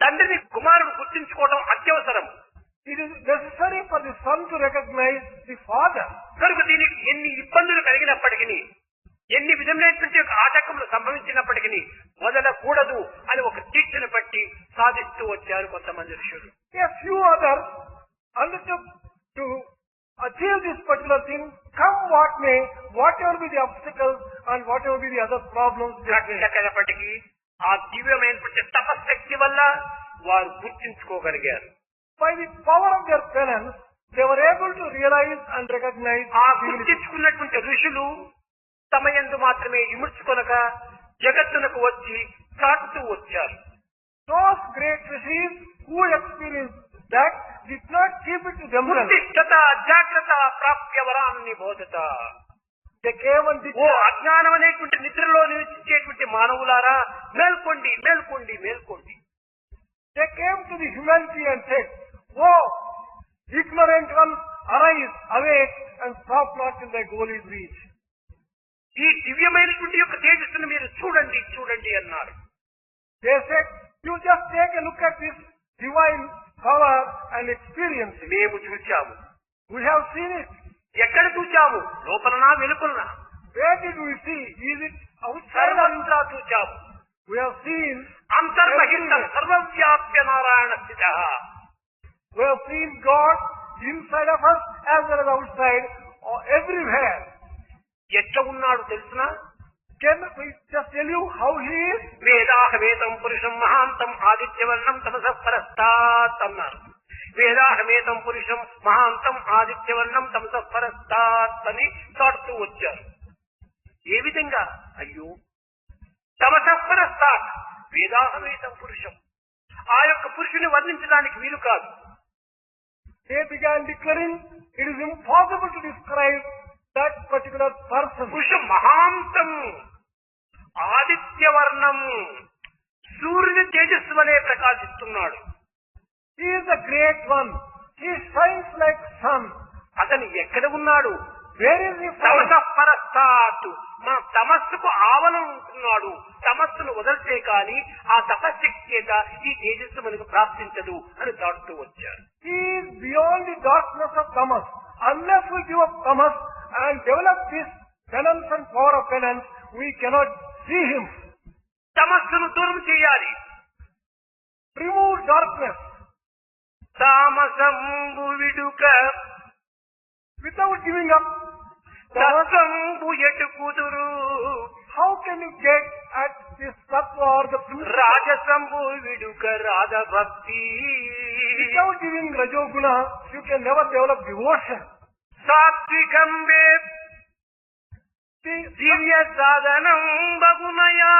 తండ్రిని కుమారుడు గుర్తించుకోవడం అత్యవసరం. It is necessary for the son to recognize the father. కనుక దీనికి ఎన్ని ఇబ్బందులు కలిగినప్పటికీ, ఎన్ని విధమైనటువంటి ఆటంకములు సంభవించినప్పటికీ వదలకూడదు అని ఒక దీక్షను బట్టి సాధిస్తూ వచ్చారు కొంతమంది ఋషులు. A few others undertook to achieve this particular thing, come what may, whatever be the obstacles and whatever be the other problems they face. కట్టకనప్పటికీ ఆ దివ్యమైనటువంటి తపశక్తి వల్ల వారు గుర్తించుకోగలిగారు. By the power of their penance, they were able to realize and recognize ఆ divinity. గుర్తించుకున్నటువంటి ఋషులు తమ యందు మాత్రమే ఇముడ్చుకొనక జగత్తునకు వచ్చి చాటుతూ వచ్చారు. Those great rishis who experienced that did not keep it to themselves. ఉత్తిష్టత జాగ్రత్త ప్రాప్య వరాన్ని బోధత. They came and did ఓ అజ్ఞానం అనేటువంటి నిద్రలో నివసించేటువంటి మానవులారా, మేల్కొండి మేల్కొండి మేల్కొండి. They came to the humanity and said, "Oh, ignorant ones, arise, awake, and stop not till thy goal is reached." ఈ దివ్యమైనటువంటి యొక్క తేజస్సును మీరు చూడండి చూడండి అన్నారు. They said, "You just take a look at this divine power and experience it." మేము చూచాము. We have seen it. ఎక్కడ చూచాము? లోపలనా వెలుపలనా? Where did we see? Is it outside or సర్వంతా చూచాము. we have seen అంతర్బహిర్త సర్వవ్యాప్య Narayana స్థిత. we have seen God inside of us as well as outside or everywhere. ఎట్లా ఉన్నాడు తెలుసునా? Can we just tell you how he is? వేదాహమేతం పురుషం మహాంతం ఆదిత్యవర్ణం తమసః పరస్తాత్ అన్నారు. వేదాహమేతం పురుషం మహాంతం ఆదిత్యవర్ణం తమసః పరస్తాత్ అని చాటుతూ వచ్చారు. ఏ విధంగా? అయ్యో తమసః పరస్తాత్ వేదాహమేతం పురుషం, ఆ యొక్క పురుషుని వర్ణించడానికి వీలు కాదు. They began declaring it is impossible to describe that particular person. పురుషం మహాంతం ఆదిత్యవర్ణం, సూర్యుని తేజస్సు వలె ప్రకాశిస్తున్నాడు. He is the great one. He shines like sun. అతను ఎక్కడ ఉన్నాడు? Where is he found? తమసః పరస్తాత్, మన తమస్సుకు ఆవరణ ఉంటున్నాడు. తమస్సును వదిలితే కాని ఆ తపశక్తి చేత ఈ తేజస్సు మనకు ప్రాప్తించదు అని చాటుతూ వచ్చారు. He is beyond the darkness of tamas. Unless we give up tamas and develop this penance and power of penance, we cannot see him. తమస్సును దూరం చేయాలి. Remove darkness. తామసంబు విడుక Without giving up tamas, తత్వంబు ఎటుకుదురు. how can you get at this tattva or the principle? రాజసంబు విడుక రాధభక్తి. Without giving rajoguna, you can never develop devotion. సాత్వికంబే దివ్య సాధనం బగునయా.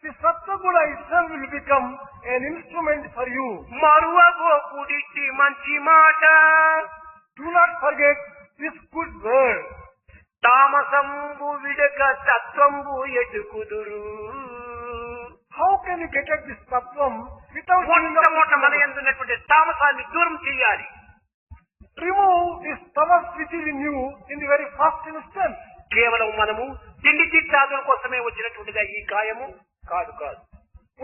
The sattva guna itself will become an instrument for you. మరువబోకుడిటి మంచి మాట. Do not forget this good word. తామసంబు విడక తత్వంబు ఎటుకుదురు. how can you get at this tattvam without giving up? మొట్టమొదట మన యందు ఉన్నటువంటి తామసాన్ని దూరం చేయాలి. Remove this tamas which is in you in the very first instance. కేవలం మనము తిండి తీర్థాదుల కోసమే వచ్చినటువంటిది ఈ కాయము కాదు కాదు.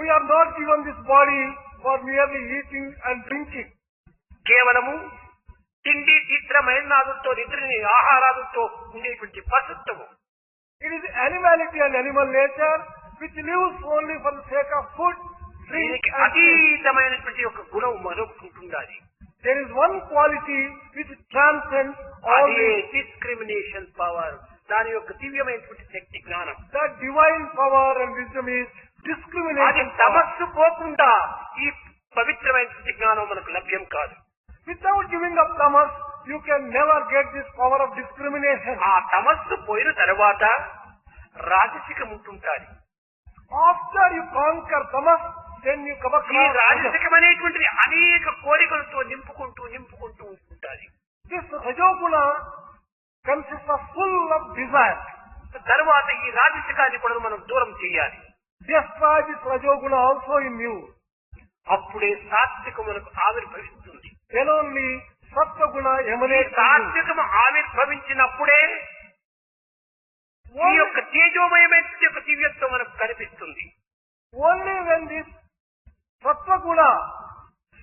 We are not given this body for merely eating and drinking. కేవలము తిండి తీర్థమైనాదులతో నిద్రని ఆహారాదులతో ఉండేటువంటి పశుత్వము. It is animality and animal nature which lives only for the sake of food, drink దీనికి and sleep. అతీతమైనటువంటి ఒక గుణం మరొకటి. There is one quality which transcends all అదే these. Discrimination power. దాని యొక్క దివ్యమైనటువంటి శక్తి జ్ఞానం. That divine power and wisdom is అది discrimination power. తమస్సు పోకుండా ఈ పవిత్రమైనటువంటి జ్ఞానం మనకు లభ్యం కాదు. Without giving up tamas, you can never get this power of discrimination. ఆ తమస్సు పోయిన తర్వాత రాజసికం ఉంటుంటాది. After you conquer tamas, then you come ఈ across rajas. రాజసికం అనేటువంటిది అనేక కోరికలతో నింపుకుంటూ ఉంటుంటాది. This rajoguna consists of full of desire. తర్వాత ఈ రాజసికాన్ని కూడా మనం దూరం చేయాలి. Destroy this rajoguna also in you. అప్పుడే సాత్వికం మనకు ఆవిర్భవిస్తుంది. Then only sattva-guna ఈ emanates in you. సాత్వికం ఆవిర్భవించినప్పుడే ఈ యొక్క తేజోమయమైన యొక్క దివ్యత్వం మనకు కనిపిస్తుంది. Only when this sattva-guna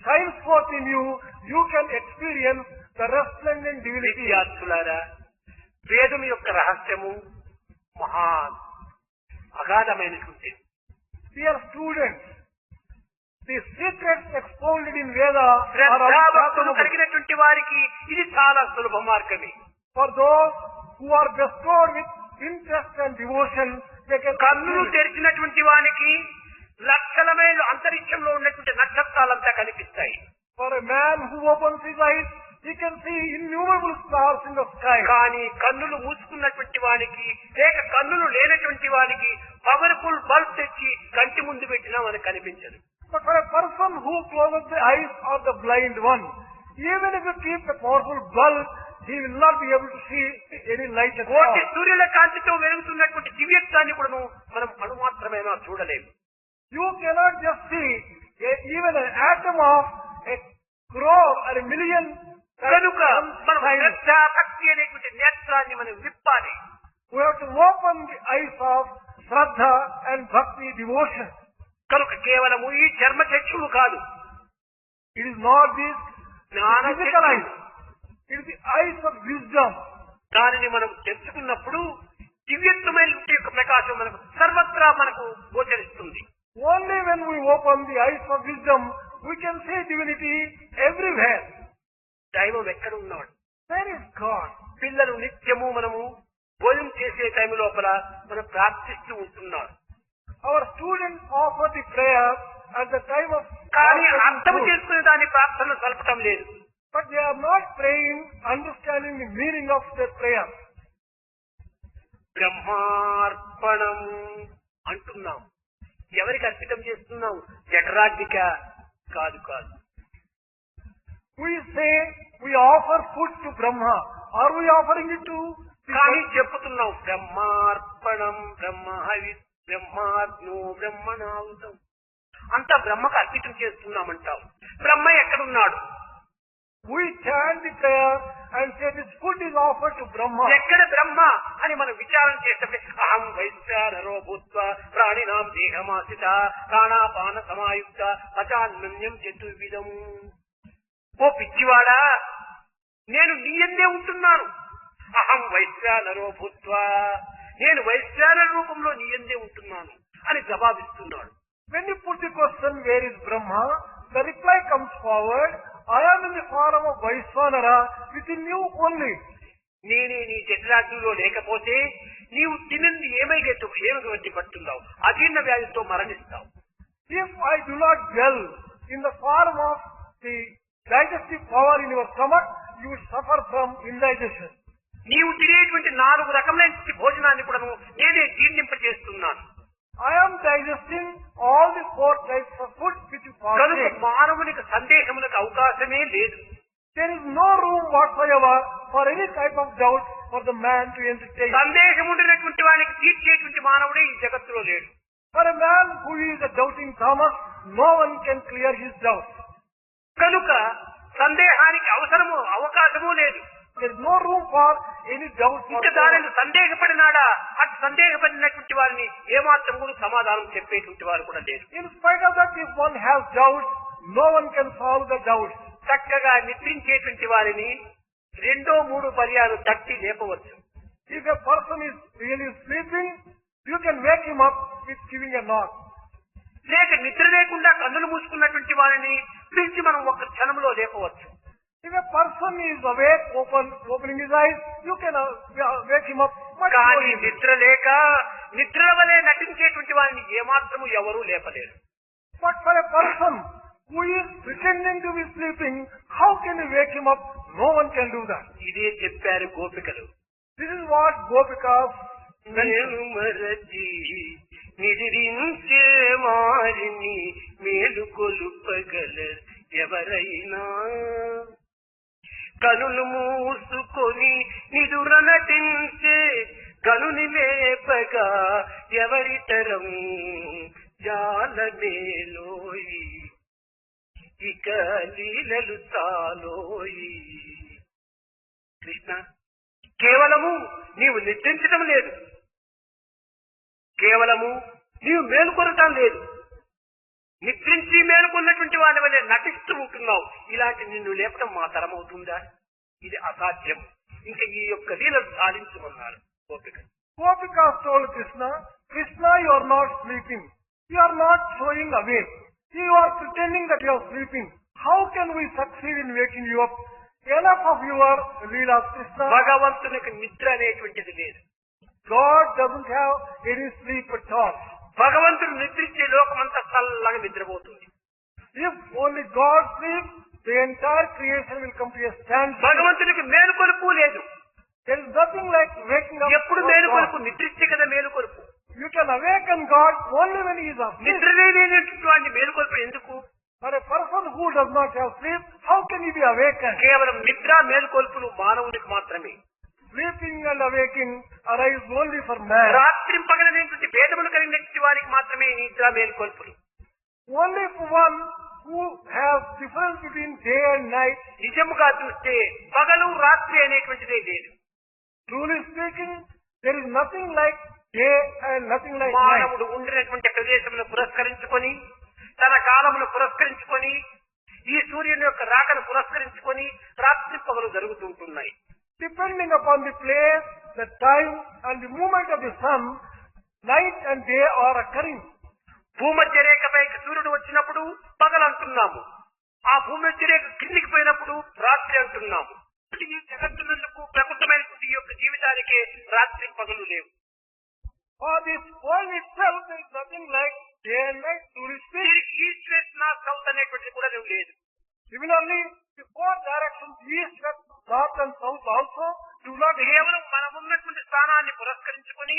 shines forth in you, you can experience the resplendent divinity. విద్యార్థులారా, వేదం యొక్క రహస్యము మహా అగాధమైనటువంటి. Dear students, the secrets expounded in Veda are శ్రద్ధాభక్తులు unfathomable. కలిగినటువంటి వారికి ఇది చాలా సులభ మార్గమే. For those who are bestowed with interest and devotion, they can కన్నులు conceive. తెరిచినటువంటి వానికి లక్షల మైళ్ళు అంతరిక్షంలో ఉన్నటువంటి నక్షత్రాలంతా కనిపిస్తాయి. For a man who opens his eyes, he can see innumerable stars in the sky. కానీ కన్నులు మూసుకున్నటువంటి వానికి లేక కన్నులు లేనటువంటి వానికి పవర్ఫుల్ బల్బ్ తెచ్చి కంటి ముందు పెట్టినా మనకు కనిపించదు. But for a person who closes the eyes of the blind one, even if you keep a powerful bulb, he will not be able to see any light at కోటి all. సూర్యుల కాంతితో వెలుగుతున్నటువంటి దివ్యత్వాన్ని కూడా మనం అణుమాత్రమేనా చూడలేము. You cannot just see even an atom of a crore or a million. కనుక మనం శ్రద్ధ భక్తి అనేటువంటి నేత్రాన్ని మనం విప్పాలి. We have to open the eyes of Shraddha and Bhakti devotion. కనుక కేవలము ఈ చర్మ చక్షువు కాదు, It is not this జ్ఞాన physical eyes. చక్షువు. It is the eyes of wisdom. దానిని మనం తెచ్చుకున్నప్పుడు దివ్యత్వమైన యొక్క ప్రకాశం మనకు సర్వత్రా మనకు గోచరిస్తుంది. Only when we open the eyes of wisdom, we can see divinity everywhere. దైవం ఎక్కడ ఉన్నాడు? There is God. పిల్లలు నిత్యము మనము భోజనం చేసే టైం లోపల మనం ప్రార్థిస్తూ ఉంటున్నారు. Our students offer the prayer at the time of కానీ అర్థం food, చేసుకునే దాని ప్రార్థన సలపటం లేదు. but they are not praying, understanding the meaning of their prayer. బ్రహ్మార్పణం అంటున్నాం. ఎవరికి అర్పితం చేస్తున్నాం? జఠరాగ్నిక కాదు కాదు. We say we offer food to Brahma. Are we offering it to the కానీ చెప్పుతున్నాం బ్రహ్మార్పణం, బ్రహ్మహవి, బ్రహ్మాగ్నో, బ్రహ్మణాహుతం. అంతా బ్రహ్మకు అర్పితం చేస్తున్నామంటాం. బ్రహ్మ ఎక్కడున్నాడు? We chant the prayer and say this food is offered to Brahma. ఎక్కడ బ్రహ్మ అని మనం విచారణ చేస్తే అహం వైశ్వానరో భూత్వా ప్రాణినాం దేహమాసిత ప్రాణాపాన సమాయుక్త పచాన్మన్యం చతుర్విధం. ఓ పిచ్చివాడా, నేను నీ యందే ఉంటున్నాను. అహం వైశ్వానరో భూత్వా, నేను వైశ్వానర రూపంలో నీ యందే ఉంటున్నాను అని జవాబిస్తున్నాడు. When you put the question, where is Brahma? The reply comes forward, I am in the form of Vaishvanara within you only. నేనే నీ జఠరాగ్నిలో లేకపోతే నీవు తినంది ఏమై పడుతున్నావు? అజీర్ణ వ్యాధితో మరణిస్తావు. If I do not dwell in the form of the digestive power in your stomach, you will suffer from indigestion. నీవు తినేటువంటి 4 రకములైన భోజనాన్ని కూడా నేనే జీర్ణింపజేస్తున్నాను. I am digesting all the 4 types of food which you కనుక partake. మానవునికి సందేహములకు అవకాశమే లేదు. There is no room whatsoever for any type of doubt for the man to entertain. సందేహం ఉండినటువంటి వానికి తీర్చేటువంటి మానవుడే ఈ జగత్తులో లేడు. For a man who is a doubting Thomas, no one can clear his doubts. కనుక సందేహానికి అవకాశము లేదు. There is no room for any doubt. ఇంత దానిని సందేహపడినాడా అటు సందేహపడినటువంటి వారిని ఏమాత్రం కూడా సమాధానం చెప్పేటువంటి వారు కూడా లేరు. In spite of that, if one has doubts, no one can solve the doubts. చక్కగా నిద్రించేటువంటి వారిని 2-3 పర్యాలు తట్టి లేపవచ్చు. If a person is really sleeping, you can wake him up with giving a knock. లేక నిద్ర లేకుండా కన్నులు మూసుకున్నటువంటి వారిని పిలిచి మనం ఒక క్షణంలో లేపవచ్చు. If a person is awake, opening his eyes, you can wake him up. కానీ నిద్ర లేక నిద్ర వలె నటించేటువంటి వారిని ఏమాత్రము ఎవరూ లేపలేరు. But for a person who is pretending to be sleeping, how can you wake him up? No one can do that. ఇదే చెప్పారు గోపికలు. This is what Gopikas నేను మరచి నిద్రించే వారిని మేలుకొలుపగల ఎవరైనా కనులు మూసుకొని నిదుర నటించే కనుని లేపగా ఎవరితరం జాలమేలోయి ఇక లీలలు చాలోయి. కృష్ణ, కేవలము నీవు నిద్రించడం లేదు, కేవలము నీవు మేలుకొనటం లేదు, నిద్రించి మేలుకున్నటువంటి వాడి వల్ల నటిస్తూ ఉంటున్నావు. ఇలాంటి నిన్ను లేపడం మా తరం అవుతుందా? ఇది అసాధ్యం. ఇంకా ఈ యొక్క లీలను సాధించమన్నారు గోపిక. Gopikas told Krishna, Krishna, you are not sleeping. You are not showing awake. You are pretending that you are sleeping. How can we succeed in waking you up? Enough of your leelas, Krishna. భగవంతునికి నిద్ర అనేటువంటిది లేదు. God doesn't have any sleep at all. భగవంతుడు నిద్రించే లోకమంతా చల్లగా నిద్రపోతుంది. If only God sleeps, the entire creation will come to a standstill. భగవంతునికి మేలుకొలుపు లేదు. There is nothing like waking up. ఎప్పుడు మేలుకొలుపు? నిద్రిస్తే కదా మేలుకొలుపు. You can awaken God only when he is asleep. నిద్రలేనటువంటి వాడిని మేలుకొలుపు ఎందుకు? For a person who does not have sleep, how can he be awakened? కేవలం నిద్ర మేలుకొలుపులు మానవునికి మాత్రమే. Sleeping and awaking arise only for man. రాత్రి పగలనేటువంటి భేదములు కలిగినటువంటి వారికి మాత్రమే నిద్ర మేలుకొలుపులు. Only for one who has difference between day and night. నిజముగా చూస్తే పగలు రాత్రి అనేటువంటిదే లేదు. Truly speaking, there is nothing like day and nothing like night. మానవుడు ఉండినటువంటి ప్రదేశమును పురస్కరించుకొని, తన కాలమును పురస్కరించుకొని, ఈ సూర్యుని యొక్క రాకను పురస్కరించుకొని రాత్రి పగలు జరుగుతుంటున్నాయి. Depending upon the place, the time and the movement of the sun, night and day are occurring. భూమధ్య రేఖపైకి సూర్యుడు వచ్చినప్పుడు పగలు అంటున్నాము, ఆ భూమధ్య రేఖ కిందికి పోయినప్పుడు రాత్రి అంటున్నాము. ఈ జగత్తునందుకు ప్రకృతమైనటువంటి ఈ యొక్క జీవితానికే రాత్రి పగలు లేవు. For this world itself, there is nothing like day and night. Truly speaking, east west north south అనేటువంటిది కూడా లేదు. similarly, the four directions, east, west, north and south also do not have. కేవలం మనమున్నటువంటి స్థానాన్ని పురస్కరించుకొని,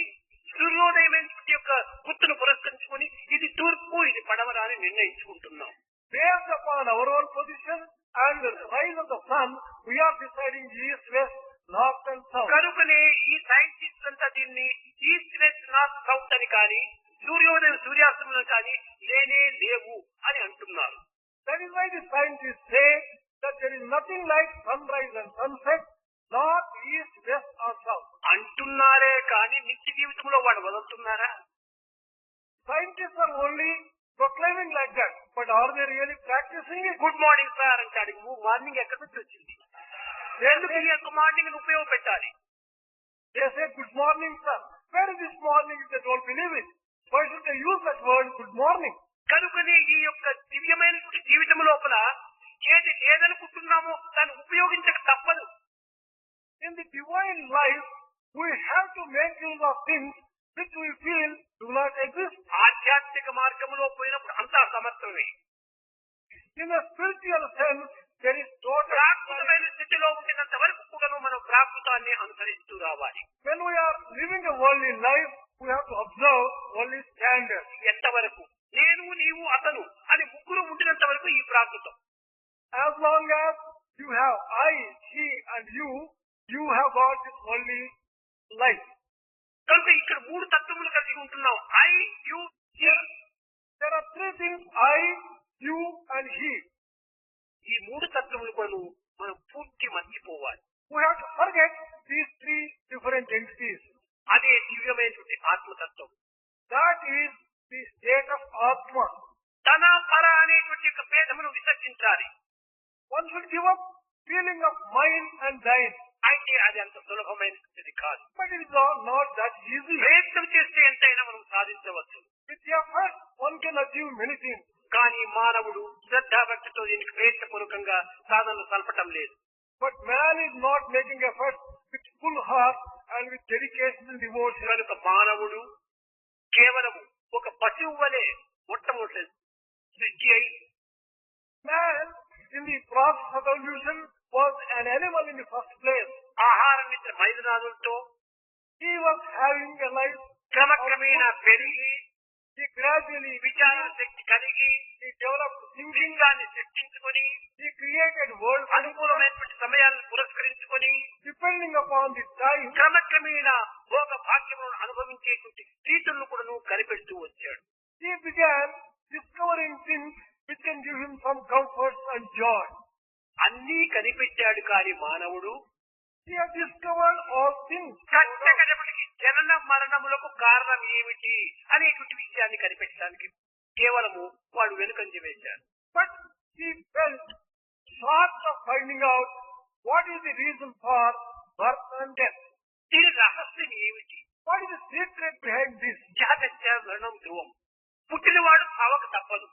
సూర్యోదయమైనటువంటి యొక్క గుర్తును పురస్కరించుకొని ఇది తూర్పు ఇది పడమర అని నిర్ణయించుకుంటున్నాం. Based upon our own position and the rise of the sun, we are deciding east, west, north and south. కనుకనే ఈ సైంటిస్ట్ అంతా దీన్ని ఈస్ట్ వెస్ట్ నార్త్ సౌత్ అని కానీ, సూర్యోదయం సూర్యాస్తమయం కానీ లేనే లేవు అని అంటున్నారు. That is why the scientists say that there is nothing like sunrise and sunset, north, east, west or south. అంటున్నారే కానీ నిత్య జీవితంలో వాడు వదులుతున్నారా? Scientists are only proclaiming like that, but are they really practicing it? Good morning sir అంటాడు. Morning ఎక్కడి నుంచి వచ్చింది? ఎందుకు ఈ యొక్క morning ఉపయోగపెట్టాలి? They say good morning, sir. Where is this morning if they don't believe it? Why should they use that word good morning? కనుకనే ఈ యొక్క దివ్యమైన జీవితం లోపల ఏది లేదనుకుంటున్నామో దాన్ని ఉపయోగించక తప్పదు. In the divine life, we have to make use of things which we feel do not exist. ఆధ్యాత్మిక మార్గంలో పోయినప్పుడు అంతా సమర్థమే. In a spiritual sense, there is total. ప్రాకృతమైన స్థితిలో ఉండినంత వరకు కూడా మనం ప్రాకృతాన్ని అనుసరిస్తూ రావాలి. When we are living a worldly life, we have to observe worldly standards. ఎంతవరకు? నేను నీవు అతను అని ముగ్గురు ఉండినంత వరకు ఈ ప్రాకృతం. As long as you have I, she and you have got this worldly life. కనుక ఇక్కడ మూడు తత్వములు కలిగి ఉంటున్నాం. I, you, There are three things: I, you, and he. ఈ మూడు తత్వములను మనం పూర్తి మర్చిపోవాలి. We have to forget these three different entities. అదే దివ్యమైనటువంటి ఆత్మతత్వం. That is the state of Atma. తన పర అనేటువంటి యొక్క భేదమును విసర్జించాలి. One should give up feeling of mine and thine. అయితే అది అంత సులభమైనది కాదు. But it is not that easy. ప్రయత్నం చేస్తే ఎంతైనా మనం సాధించవచ్చు. With effort, one can achieve many things. కానీ మానవుడు శ్రద్ధాభక్తితో దీనికి ప్రయత్నపూర్వకంగా సాధనలు సల్పటం లేదు. But man is not making effort with full heart and with dedication and devotion. కనుక మానవుడు కేవలం ఒక పశువు వలె మొట్టమొదటి సృష్టి అయి, Man, in the process of evolution, was an animal in the first place. ఆహార నిద్ర మైదనాదులతో He was having a life. క్రమక్రమేణా పెరిగి He gradually విచార శక్తి కలిగి he developed thinking. లింగాన్ని సృష్టించుకొని He created world అనుకూలమైనటువంటి సమయాలను పురస్కరించుకొని depending upon the time. క్రమక్రమేణా భోగ భాగ్యములను అనుభవించేటువంటి రీతులను కూడా నువ్వు కనిపెడుతూ వచ్చాడు. He began discovering things which can give him some comfort and joy. అన్నీ కనిపెట్టాడు కానీ మానవుడు He has discovered all things. కష్టకడపటికి జనన మరణములకు కారణం ఏమిటి అనేటువంటి విషయాన్ని కనిపెట్టడానికి కేవలము వాడు వెనుకంజ వేశాడు. But he felt short of finding out what is the reason for birth and death. దీని రహస్యం ఏమిటి? What is the secret behind this? జాతస్య మరణం ధ్రువం. పుట్టినవాడు చావక తప్పదు.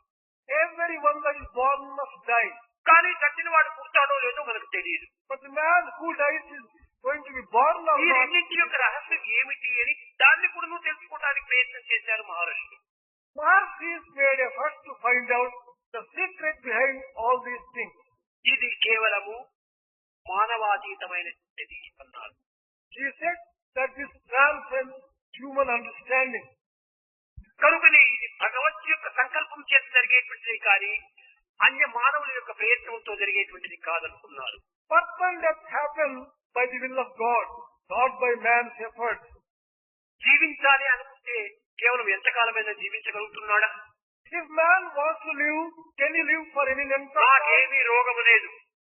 Everyone that is born must die. కానీ చచ్చినవాడు పుడతాడో లేదో మనకు తెలియదు. But the man who dies is going to be born or ఈ not. రెండింటి యొక్క రహస్యం ఏమిటి అని దాన్ని కూడా నువ్వు తెలుసుకోవడానికి ప్రయత్నం చేశారు మహర్షులు. Mahārshis made efforts to find out the secret behind all these things. ఇది కేవలము మానవాతీతమైనది అన్నారు. He said that this transcends human understanding. కనుకనే ఇది భగవత్ యొక్క సంకల్పం చేత జరిగేటువంటిది కానీ అన్య మానవుల యొక్క ప్రయత్నంతో జరిగేటువంటిది కాదనుకున్నారు. Birth and death happen by the will of God, not by man's efforts. జీవించాలి అనుకుంటే కేవలం ఎంతకాలమైనా జీవించగలుగుతున్నాడా? If man wants to live, can he live for any length of time? నాకేమీ రోగము లేదు,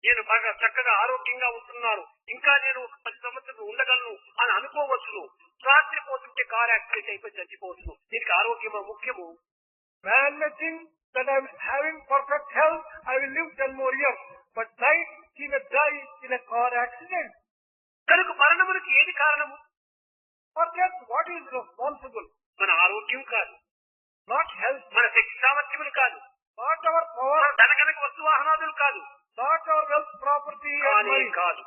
నేను బాగా చక్కగా ఆరోగ్యంగా ఉంటున్నాను, ఇంకా నేను 10 సంవత్సరాలు ఉండగలను అని అనుకోవచ్చును. రాత్రి పోతుంటే కార్ యాక్సిడెంట్ అయిపోయి చచ్చిపోవచ్చును. దీనికి ఆరోగ్యమా ముఖ్యము? Man may think that I am having perfect health, I will live 10 more years. But night he may die in a car accident. కనుక మరణములకు ఏది కారణము? For death, what is responsible? మన ఆరోగ్యం కాదు, Not health, మన శక్తి సామర్థ్యములు కాదు, not our power, మన ధనకనక వస్తువాహనాదులు కాదు, not our wealth, property and కానీ money. కాదు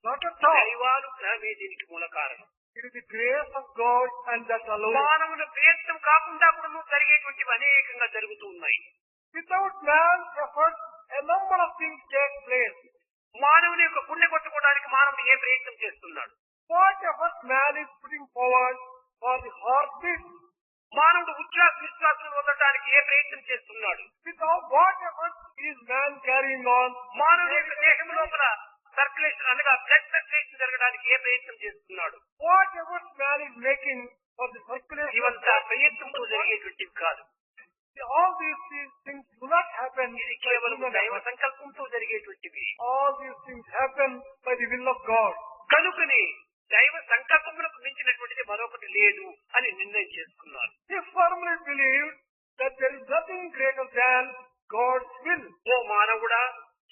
Not at all. దైవానుగ్రహమే దీనికి మూల కారణం. It is the grace of God and that alone. మానవుల ప్రయత్నం కాకుండా కూడా జరిగేటువంటివి అనేకంగా జరుగుతూ ఉన్నాయి. Without man's effort, a number of things take place. మానవుని యొక్క పుణ్య కొట్టుకోవడానికి మానవుడు ఏ ప్రయత్నం చేస్తున్నాడు? What effort man is putting forward for the heartbeat? మానవుడు ఉచ్ఛ్వాస నిశ్వాసను వదలడానికి ఏ ప్రయత్నం చేస్తున్నాడు? Without what effort is man carrying on? మానవుడి యొక్క దేహం లోపల సర్క్యులేషన్ అనగా బ్లడ్ సర్క్యులేషన్ జరగడానికి ఏ ప్రయత్నం చేస్తున్నాడు? What effort man is making for the circulation? ఇవంతా ప్రయత్నంతో జరిగేటువంటివి కాదు. All these things do not happen. ఇది by కేవలం human దైవ effort. సంకల్పంతో జరిగేటువంటివి. All these things happen by the will of God. కనుకనే దైవ సంకల్పములకు మించినటువంటిది మరొకటి లేదు అని నిర్ణయం చేసుకున్నారు. He firmly believed that there is nothing greater than God's will. ఓ మానవుడా,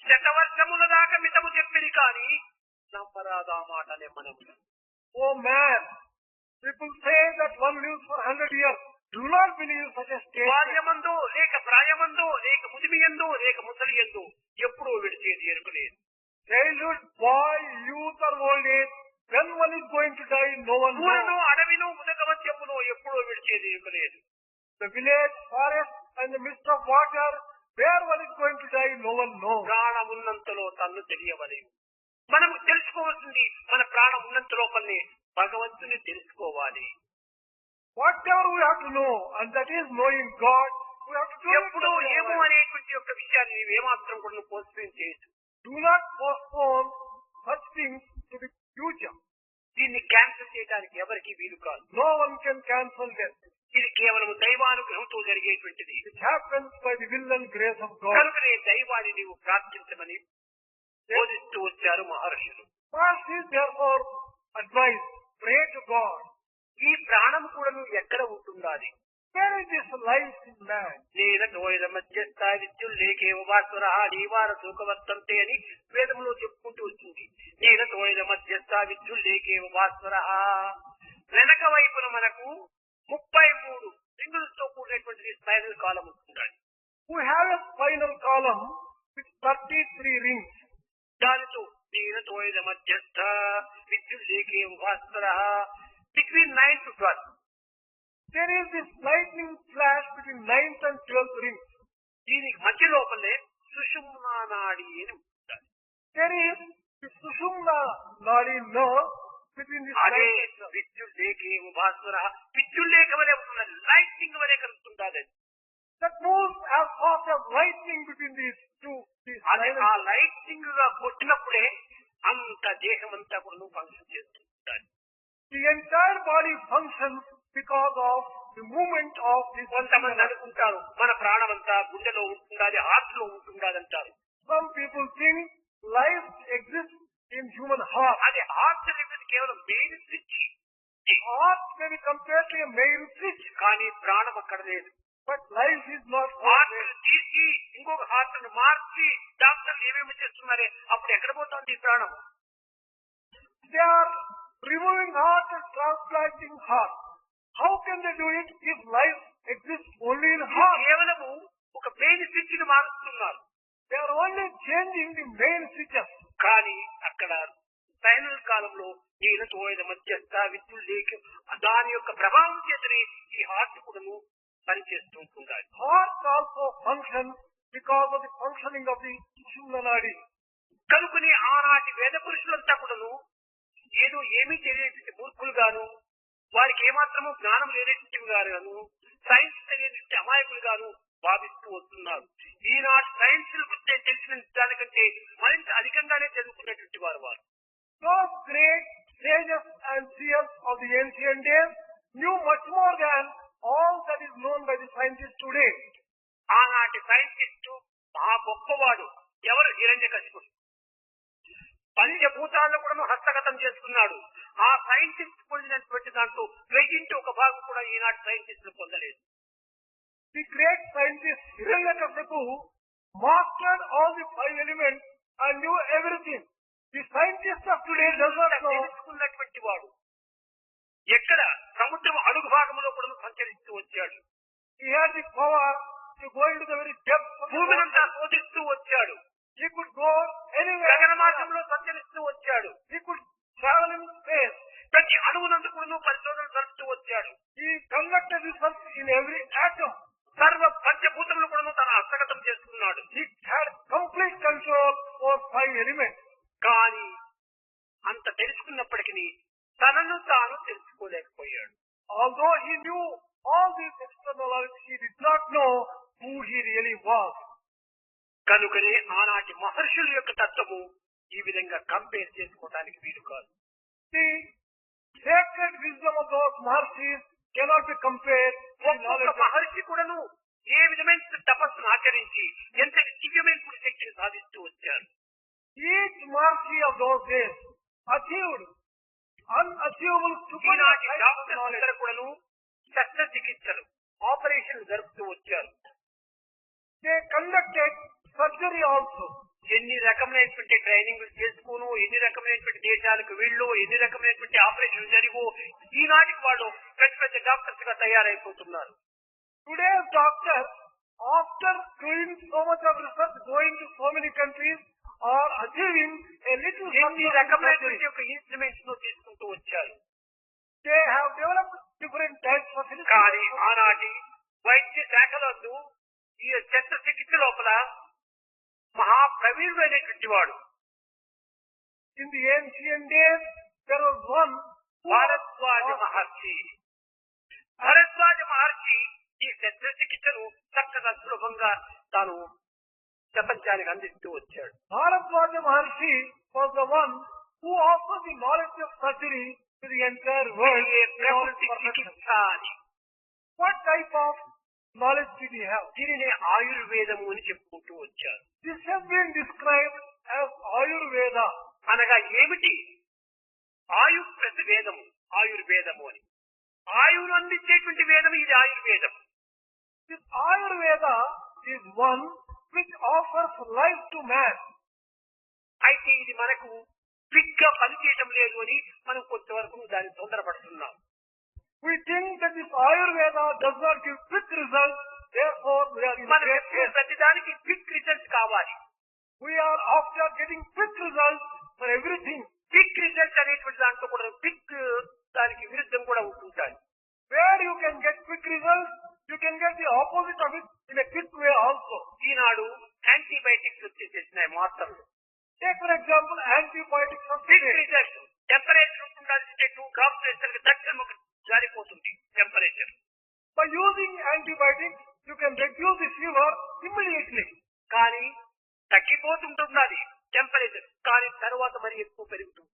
శతవర్షముల దాకా మితము చెప్పింది కానీ నమ్మరాదా మాటనే మనము. Oh man, people say that one lives for 100 years. Do not believe such a statement. బాల్యమందో లేక ప్రాయమందో లేక ముదిమియందో లేక ముసలియందో ఎప్పుడో విడిచేది ఎరుకలేదు. Childhood, boy, youth or old age, when one is going to die, no one ఊరను knows. అడవిను ముదగమత్యమును ఎప్పుడో విడిచేది ఎరుకలేదు. The village, forest and the midst of water, where one is going to die, no one knows. ప్రాణం ఉన్నంతలో తన్ను తెలియవలేదు. మనము తెలుసుకోవాల్సింది మన ప్రాణం ఉన్నంత లోపలనే భగవంతుని తెలుసుకోవాలి. Whatever we have to know, and that is knowing God, we have to do it. ఎప్పుడో ఏమో అనేటువంటి యొక్క విషయాన్ని ఏమాత్రం కూడా పోస్ట్పోన్ చేయొచ్చు. Do not postpone such things to the future. దీన్ని క్యాన్సిల్ చేయడానికి ఎవరికి వీలు కాదు. No one can cancel death. ఇది కేవలం దైవానుగ్రహంతో జరిగేటువంటిది. It happens by the will and grace of God. కనుకనే దైవాన్ని నీవు ప్రార్థించమని బోధిస్తూ వచ్చారు మహర్షులు. Masters therefore advise, pray to God. ఈ ప్రాణం కూడా నువ్వు ఎక్కడ ఉంటున్నది? Where is this life in man? నీల తోయల మధ్యస్థ విద్యుల్లేకేవ వాసుర నీవార సుఖవర్తంతే అని వేదంలో చెప్పుకుంటూ వచ్చింది. నీల తోయల మధ్యస్థ విద్యుల్లేకేవ వాసుర. వెనక వైపున మనకు 33 రింగులతో కూడినటువంటి స్పైనల్ కాలం ఉంటుంది. Who have a spinal column with 33 rings. దానితో నీల తోయల మధ్యస్థ విద్యుల్లేకేవ వాసుర between 9 to 12. There is this lightning flash between 9th and 12th rings. దీనికి మధ్య లోపలే సుషుమ్నా నాడి అని ఉంటుంది. There is the Sushumna Nadi nerve between the అదే 9th and 12th. విద్యుల్లేకేవ వాసుర విద్యుల్లేఖ వలె ఉన్నది, లైటింగ్ వలె కలుస్తుండాలి. That moves as fast as lightning between these two. అది ఆ లైటింగ్ గా కొట్టినప్పుడే అంత దేహం అంతా కూడా ఫంక్షన్ చేస్తుంటారు. The entire body functions because of the movement of this. కొంతమంది అనుకుంటారు మన ప్రాణం అంతా గుండెలో ఉంటుండాలి, హార్ట్ లో ఉంటుండాలి అంటారు. Some people think life exists in human heart. అది హార్ట్ అనేది కేవలం main switch. Heart may be compared to a main switch, కానీ ప్రాణం అక్కడ లేదు. but life is not heart there. తీసి ఇంకొక హార్ట్ ను మార్చి డాక్టర్లు ఏమేమి చేస్తున్నారే, అప్పుడు ఎక్కడ పోతుంది ఈ ప్రాణం? They are removing heart and transplanting heart. How can they do it if life exists only in heart? కేవలము ఒక మెయిన్ స్విచ్ ను మారుస్తున్నారు. They are only changing the main switches. కానీ అక్కడ స్పైనల్ కాలంలో నీల తోయల మధ్యస్థ విద్యుల్లేఖ దాని యొక్క ప్రభావం చేతనే ఈ హార్ట్ కూడాను పనిచేస్తూ ఉంటుండాలి. Heart also functions because of the functioning of the Sushumna Nadi. కనుకని ఆనాటి వేద పురుషులంతా కూడాను ఏదో ఏమీ తెలియనటువంటి మూర్ఖులు గాను, వారికి ఏమాత్రము జ్ఞానం లేనటువంటి గాను, సైన్స్ తెలియనటువంటి అమాయకులు గాను భావిస్తూ వస్తున్నారు. ఈనాటి సైన్స్ గురించి తెలిసిన దానికంటే మరింత అధికంగానే చదువుకున్నటువంటి వారు. Those great sages and seers of the ancient days knew much more than all that is known by the scientists today. ఆనాటి సైంటిస్టు మహా గొప్పవాడు ఎవరు? హిరణ్యకశిపుడు. పంచభూతాలను కూడా హస్తగతం చేసుకున్నాడు. ఆ సైంటిస్ట్ పొందినటువంటి దాంట్లో 1/10 కూడా ఈనాటి సైంటిస్టులు పొందలేదు. The great scientist Hiranyakasipu mastered all the 5 elements and knew everything. The scientists of today does not know. తెలుసుకున్నటువంటి వాడు ఎక్కడ సముద్రం అడుగు భాగంలో కూడా సంచరిస్తూ వచ్చాడు. He had the power to go into the very depths of the భూమినంతా water. శోధిస్తూ వచ్చాడు. He could go anywhere. గగన మార్గంలో సంచరిస్తూ వచ్చాడు. He could travel in space. ప్రతి అణువునందు కూడా పరిశోధన జరుపుతూ వచ్చాడు. He conducted research in every atom. సర్వ పంచభూతములు కూడా తన హస్తగతం చేసుకున్నాడు. He had complete control over 5 elements. కానీ అంత తెలుసుకున్నప్పటికీ తనను తాను తెలుసుకోలేకపోయాడు. Although he knew all these external knowledge, he did not know who he really was. కనుకనే ఆనాటి మహర్షుల యొక్క తత్వము ఈ విధంగా కంపేర్ చేసుకోవడానికి వీలు కాదు. The sacred wisdom of those Maharshis cannot be compared with ఒక్కొక్క knowledge of మహర్షి కూడాను ఏ విధమైన తపస్సును ఆచరించి ఎంత దివ్యమైన శక్తిని సాధిస్తూ వచ్చారు. each Maharshi of those days achieved unachievable ఈనాటి supernatural డాక్టర్స్ knowledge. అందరూ కూడాను శస్త్రచికిత్సలు, ఆపరేషన్లు జరుపుతూ వచ్చారు. They conducted surgery also. ఎన్ని రకమైనటువంటి ట్రైనింగ్ చేసుకోను, ఎన్ని రకమైనటువంటి దేశాలకు వీళ్ళు, ఎన్ని రకమైనటువంటి ఆపరేషన్ జరిగో ఈనాటికి వాళ్ళు పెద్ద పెద్ద డాక్టర్స్ గా తయారైపోతున్నారు. Today's doctors, after doing so much of research, going to so many countries, are achieving a little ఎన్ని surgery. రకమైనటువంటి యొక్క ఇన్స్ట్రుమెంట్స్ ను తీసుకుంటూ వచ్చారు. They have developed different types of కానీ instruments. ఆనాటి వైద్య శాఖలందు ఈ శస్త్రచికిత్స లోపల మహాప్రవీణుడైనటువంటి వాడు In the ancient days, there was one who Bharadwaj మహర్షి. భరద్వాజ మహర్షి ఈ శస్త్రచికిత్సను చక్కగా సులభంగా తాను ప్రపంచానికి అందిస్తూ వచ్చాడు. Bharadwaja Maharshi was the one who offered the knowledge of surgery to the entire world. వీళ్ళే in all its ప్రకృతి perfection. చికిత్స అని. What type of knowledge did he have? దీనినే ఆయుర్వేదము అని చెప్పుకుంటూ వచ్చారు. This has been described as Ayurveda. అనగా ఏమిటి? ఆయు ప్రతి వేదము, ఆయుర్వేదము అని. ఆయువును అందించేటువంటి వేదం ఇది ఆయుర్వేదం. This Ayurveda is one which offers life to man. అయితే ఇది మనకు క్విక్ గా పనిచేయటం లేదు అని మనం కొంతవరకు దాన్ని తొందరపడుతున్నాం. We think that this Ayurveda does not give quick results, therefore we are in మనకు great ఎప్పుడు haste. ప్రతిదానికి క్విక్ రిజల్ట్స్ కావాలి. We are after getting quick results for everything. Quick result అనేటువంటి దాంట్లో కూడా క్విక్ దానికి విరుద్ధం కూడా ఉంటుంటాయి. Where you can get quick results, you can get the opposite of it in a quick way also. ఈనాడు antibiotics వచ్చేసేసినాయి మాత్రలు. Take for example antibiotics of quick today. Result temperature ఉండాల్సింటే 2 డ్రాప్స్ వేసరికి తక్షణం ఒక జారిపోతుంది temperature. By using antibiotics, you can reduce the fever immediately. కానీ తగ్గిపోతుంటున్నది temperature, కానీ తర్వాత మరి ఎక్కువ పెరుగుతుంది.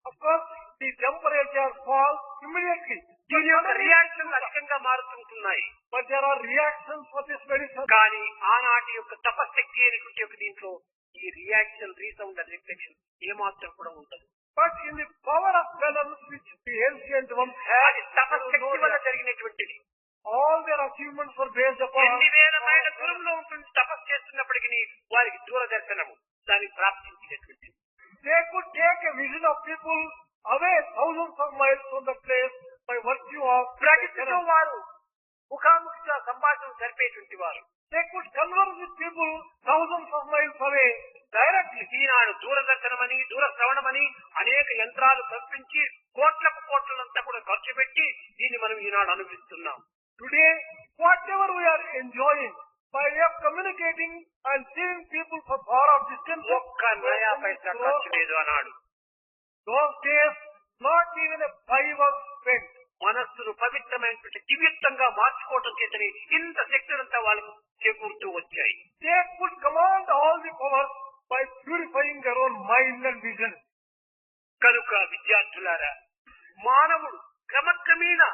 Of course, the temperature falls immediately. దీని యొక్క రియాక్షన్ అధికంగా మారుతుంటున్నాయి. But there are reactions for this medicine. కానీ ఆనాటి యొక్క తపశక్తి అనేటువంటి యొక్క దీంట్లో ఈ రియాక్షన్, రీసౌండ్ అండ్ రిఫ్లెక్షన్ ఏమాత్రం కూడా ఉండదు. But in the power of balance which the ancient ones had, అది తపశక్తి వల్ల జరిగినటువంటిది. all their achievements were based upon. ఎన్ని వేల మైళ్ళ దూరంలో ఉంటుంది తపస్సు చేస్తున్నప్పటికీ వారికి దూరదర్శనము దానికి ప్రాప్తించినటువంటిది. They could take a vision of people away thousands of miles from the place by virtue of ప్రకృతితో వారు ముఖాముఖిగా సంభాషణ జరిపేటువంటి వారు. They could converse with people thousands of miles away directly. ఈనాడు దూరదర్శనమని, దూరశ్రవణమని అనేక యంత్రాలు పంపించి కోట్లంతా కూడా ఖర్చు పెట్టి దీన్ని మనం ఈనాడు అనుభవిస్తున్నాం. Today, whatever we are enjoying by way of communicating and seeing people from far off distance, ఒక్క నయా పైసా ఖర్చు లేదు అన్నాడు. those days, not even a 5 was spent. మనస్సును పవిత్రమైనటువంటి దివ్యత్వంగా మార్చుకోవటం చేతనే ఇంత శక్తులంతా వాళ్ళకు చేకూరుతూ వచ్చాయి. They could command all the powers by purifying their own mind and vision. కనుక విద్యార్థులారా, మానవుడు క్రమక్రమేణా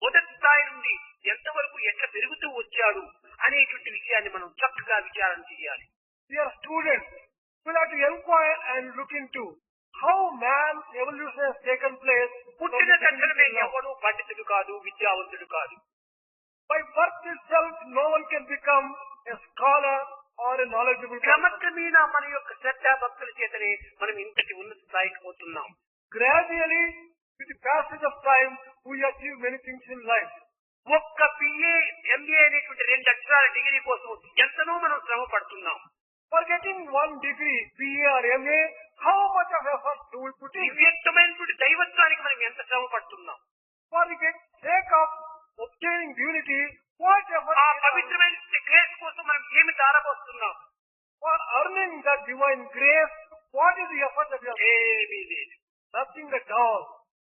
మొదటి స్థాయి నుండి ఎంతవరకు ఎట్లా పెరుగుతూ వచ్చాడు అనేటువంటి విషయాన్ని మనం చక్కగా విచారణ చేయాలి. Dear students, we'll have to inquire and look into how man's evolution has taken place. పుట్టిన తక్షణమే ఎవడు పండితుడు కాదు, విద్యావంతుడు కాదు. By birth itself, no one can become a scholar or a knowledgeable person. క్రమక్రమేణా మన యొక్క శ్రద్ధా భక్తుల చేతనే మనం ఇంతటి ఉన్నత స్థాయికి పోతున్నాం. Gradually, with the passage of time, we achieve many things in life. ఒక్క బిఏ, ఎంఏ అనేటువంటి 2 అక్షరాల డిగ్రీ కోసం ఎంతనో మనం శ్రమ పడుతున్నాం. For getting one degree, BA or MA, how much of effort do we put in? దివ్యత్వమైనటువంటి దైవత్వానికి మనం ఎంత శ్రమ పడుతున్నాం. For the sake of obtaining divinity, what effort? ఆ పవిత్రమైన గ్రేస్ కోసం మనం ఏమి దారపోస్తున్నాం. For earning that divine grace, what is the effort that we are? ఏమీ లేదు. Nothing at all.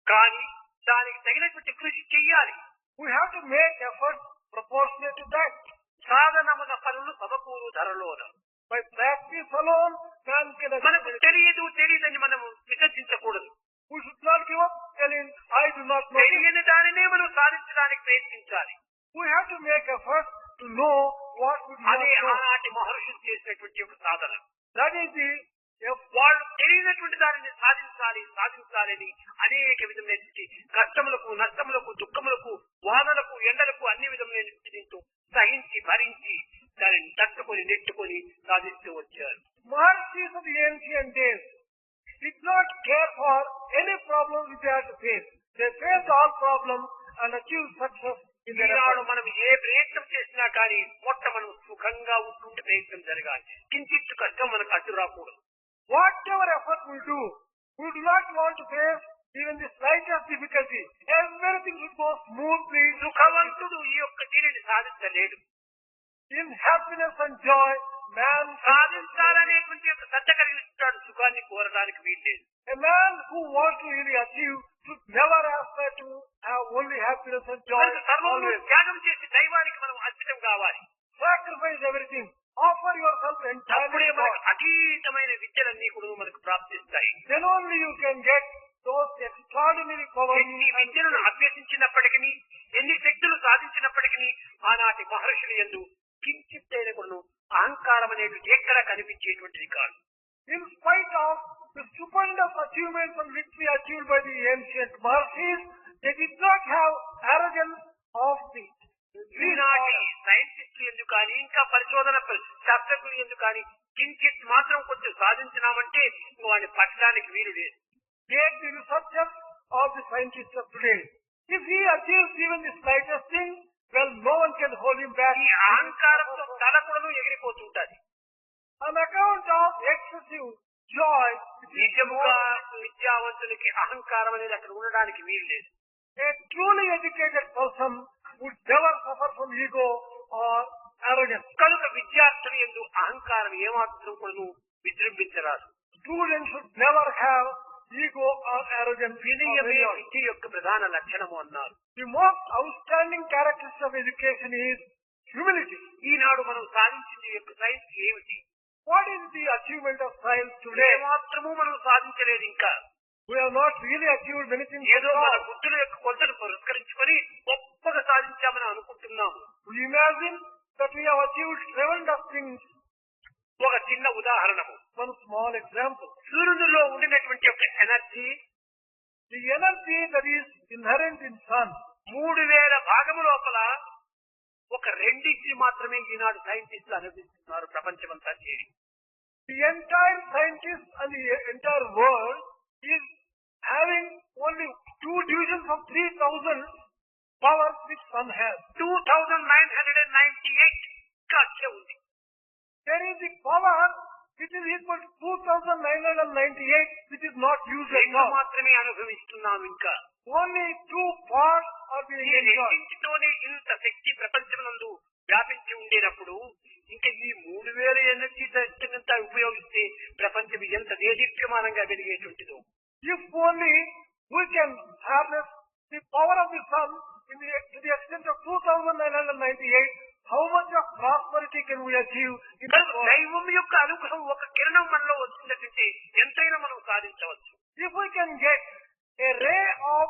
కానీ దానికి తగినటువంటి కృషి చెయ్యాలి. We have to make effort proportionate to that. సాధనమున పనులు సమకూరు ధరలోన. By practice alone, man can మనకు తెలియదని మనము విసర్జించకూడదు. We should not give up telling, I do not know. తెలియని దానినే మనం సాధించడానికి ప్రయత్నించాలి. We have to make effort to know what we do not అదే know. ఆనాటి మహర్షులు చేసినటువంటి ఒక సాధన. That is the వాళ్ళు తెలియనటువంటి దానిని సాధించాలని అనేక విధమైనటువంటి కష్టములకు, నష్టములకు, దుఃఖములకు, వానలకు, ఎండలకు అన్ని విధములైనటువంటి దీంతో సహించి భరించి దానిని తట్టుకొని నెట్టుకొని సాధిస్తూ వచ్చారు. Maharshis of the ancient days did not care for any problems which they had to face. They faced all problems and achieved success in their Eenadu efforts. మనం ఏ ప్రయత్నం చేసినా కానీ మొట్ట మనం సుఖంగా ఉంటుండే ప్రయత్నం జరగాలి. కించిత్తు కష్టం మనకు అడ్డు రాకూడదు. Whatever effort we do not want to face even the slightest difficulty. Everything should go smoothly. సుఖవంతుడు ఈ యొక్క దీనిని సాధించలేడు. In happiness and joy, man సాధించాలనేటువంటి యొక్క శ్రద్ధ కలిగిస్తాడు, సుఖాన్ని కోరడానికి వీల్లేదు. a man who wants to really achieve should never aspire to have only happiness and joy. సర్వమును Always. త్యాగం చేసి దైవానికి మనం అంకితం కావాలి. Sacrifice everything. Offer yourself entirely అప్పుడే to మనకు God. అతీతమైన విద్యలన్నీ కూడా మనకు ప్రాప్తిస్తాయి. Then only you can get those extraordinary powers. ఎన్ని విద్యలను అభ్యసించినప్పటికీ, ఎన్ని శక్తి మహర్షుల యందు కించిత్తైన కూడా అహంకారం అనేది ఎక్కడ కనిపించేటువంటిది కాదు. In spite of the stupendous achievements and victory achieved by the ancient Mahārshis, they did not have arrogance of the ఈనాటి సైంటిస్టులు ఎందుకు కానీ ఇంకా పరిశోధన శాస్త్రజ్ఞులు ఎందుకు కానీ కించిత్ మాత్రం కొంచెం సాధించినామంటే వాడిని పట్టడానికి వీలు లేదు. Take the researchers of the scientists of today. If he achieves even the slightest thing, well, no one can hold him back. ఈ అహంకారంతో తల కూడా ఎగిరిపోతుంటది. On account of excessive joy, నిజముగా విద్యావంతునికి అహంకారం అనేది అక్కడ ఉండడానికి వీలు లేదు. a truly educated person would never suffer from ego or arrogance. కనుక విద్యార్థులు యందు అహంకారం ఏమాత్రం కూడా విజృంభించరాదు. Students should never have ego or arrogance. వినయమే విద్య యొక్క ప్రధాన లక్షణము అన్నారు. The most outstanding characteristic of education is humility. ఈనాడు మనం సాధించింది యొక్క సైన్స్ ఏమిటి? What is the achievement of science today? ఏమాత్రము మనం సాధించలేదు ఇంకా. We have not really achieved anything. ఏదో మన బుద్ధుల యొక్క కొలతను పురస్కరించుకొని గొప్పగా సాధించామని అనుకుంటున్నాము. We imagine that we have achieved tremendous things. ఒక చిన్న ఉదాహరణము, One small example. సూర్యునిలో ఉండినటువంటి ఒక energy The energy that is inherent in sun, 3000 భాగము లోపల ఒక రెండింటిని మాత్రమే ఈనాడు సైంటిస్టులు అనుభవిస్తున్నారు ప్రపంచమంతా చేరి. the entire scientists and the entire world is having only 2 divisions of 3000 powers which sun has. 2998 అట్లే ఉంది. There is the power which is equal to 2998 which is not used at రెండు all. మాత్రమే అనుభవిస్తున్నాం ఇంకా. Only 2 parts are being ఈ enjoyed. రెండింటితోనే ఇంత శక్తి ప్రపంచమునందు వ్యాపించి ఉండేటప్పుడు ఇంకా ఈ 3000 ఎనర్జీ శక్తినంతా ఉపయోగిస్తే ప్రపంచం ఎంత దేదీప్యమానంగా వెలిగేటువంటిదో. If only we can harness the power of the sun to the extent of 2998, how much of prosperity can we achieve in the world? దైవం యొక్క అనుగ్రహం ఒక కిరణం మనలో వచ్చినట్టు ఎంతైనా మనం సాధించవచ్చు. If we can get a ray of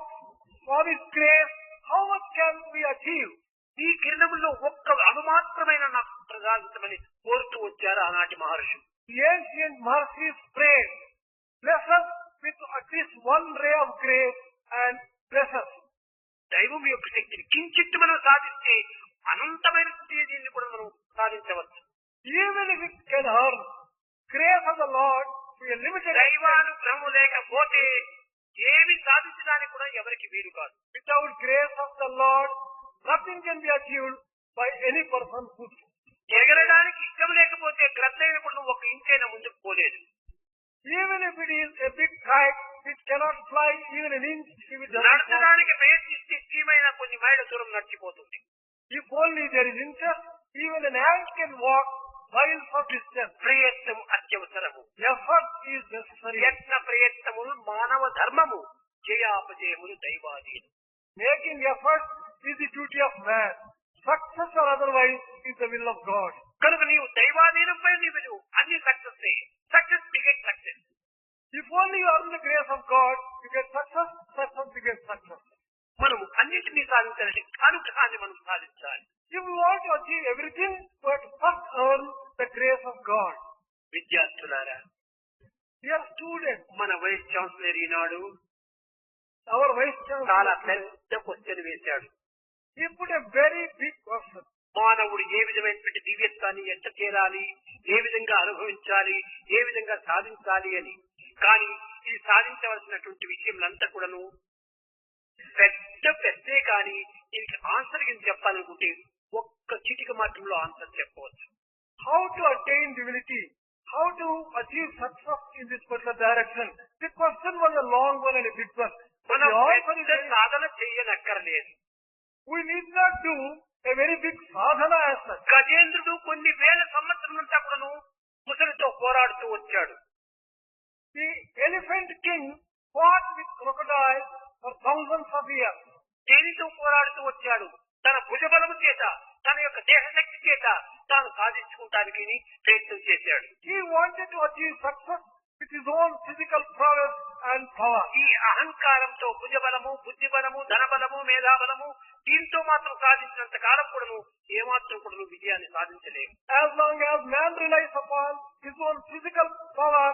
God's grace, how much can we achieve? ఈ కిరణంలో ఒక్క అణుమాత్రమైన నాకు ప్రసాదించమని కోరుతూ వచ్చారు ఆనాటి మహర్షులు. The ancient Mahārshis prayed, bless us with at least 1 ray of grace and bless us. దైవం యొక్క శక్తిని కించిత్ మనం సాధిస్తే అనంతమైన తేదీని కూడా మనం సాధించవచ్చు. Even if it can earn grace of the Lord to a limited extent, దైవానుగ్రహము లేకపోతే ఏమి సాధించడానికి కూడా ఎవరికి వీలు కాదు. without grace of the Lord, nothing can be achieved by any person who ఎగరడానికి ఇష్టం లేకపోతే గ్రద్దైన కూడా ఒక ఇంచైనా ముందుకు పోలేదు. even if it is a big kite, it cannot fly even an inch if it does not. నడచడానికి ప్రయత్నిస్తే చీమైన కొన్ని మైళ్ళ దూరం నడిచిపోతుంది. If only there is interest, even an ant can walk miles of distance. ప్రయత్నం అత్యవసరము. Effort is necessary. యత్న ప్రయత్నములు మానవ ధర్మము, జయాపజయములు దైవాధీనం. Making effort is the duty of man. Success or otherwise is the will of God. కనుక నీవు దైవాధీనంపై నీవు అన్ని success beget success. If only you earn the grace of God, you get success, success begets success. మనము అన్నింటినీ సాధించాలంటే అనుగ్రహాన్ని మనం సాధించాలి. If we want to achieve everything, we have to first earn the grace of God. విద్యార్థులారా, Dear students, మన vice chancellor ఈనాడు our Vice చాలా Chancellor, పెద్ద క్వశ్చన్ వేశాడు. he put a very big question. మానవుడు ఏ విధమైనటువంటి దివ్యత్వాన్ని ఎంత చేరాలి, ఏ విధంగా అనుభవించాలి, ఏ విధంగా సాధించాలి అని. కానీ ఇది సాధించవలసినటువంటి విషయంలంతా కూడాను పెద్దే కానీ దీనికి ఆన్సర్ ఏం చెప్పాలనుకుంటే ఒక్క చిటిక మాత్రంలో ఆన్సర్ చెప్పవచ్చు. How to attain divinity? How to achieve success in this particular direction? The question was a long one and a big one. మనం The answer is పెద్ద very- సాధన చేయనక్కర్లేదు. we need not do a very big sadhana as such. గజేంద్రుడు కొన్ని వేల సంవత్సరాలంతా కూడాను ముసలితో పోరాడుతూ వచ్చాడు. The elephant king fought with crocodiles for thousands of years. దేనితో పోరాడుతూ వచ్చాడు? తన భుజబలము చేత, తన యొక్క దేహశక్తి చేత తాను సాధించుకోవటానికి ప్రయత్నం చేశాడు. He wanted to achieve success with his own physical prowess and power. ఈ అహంకారంతో భుజబలము, బుద్ధిబలము, ధనబలము, మేధాబలము దీంతో మాత్రం సాధించినంత కాలం కూడాను ఏమాత్రం కూడాను విజయాన్ని సాధించలేము. As long as man relies upon his own physical power,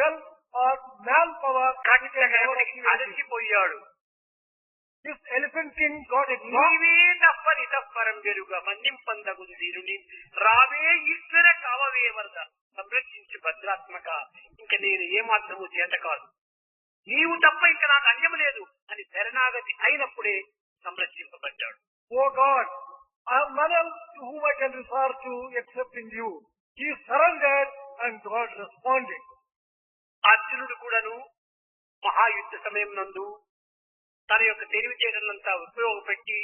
wealth or manpower, he can never achieve anything. అలసిపోయాడు. This elephant king got exhausted. నీవే తప్పని తప్పరం వెలుగ మన్నింపందగు దీనుని రావే ఈశ్వర కావవే వరద సంరక్షించి భద్రాత్మక ఇంక నేను ఏమాత్రము చేత కాదు, నీవు తప్ప ఇంక నాకు అన్యము లేదు అని శరణాగతి అయినప్పుడే సంరక్షింపబడ్డాడు. Oh God, I have none else to whom I can resort to except in you. He surrendered and God responded. అర్జునుడు కూడాను మహాయుద్ధ సమయం నందు తన యొక్క తెలివితేటలంతా ఉపయోగపెట్టి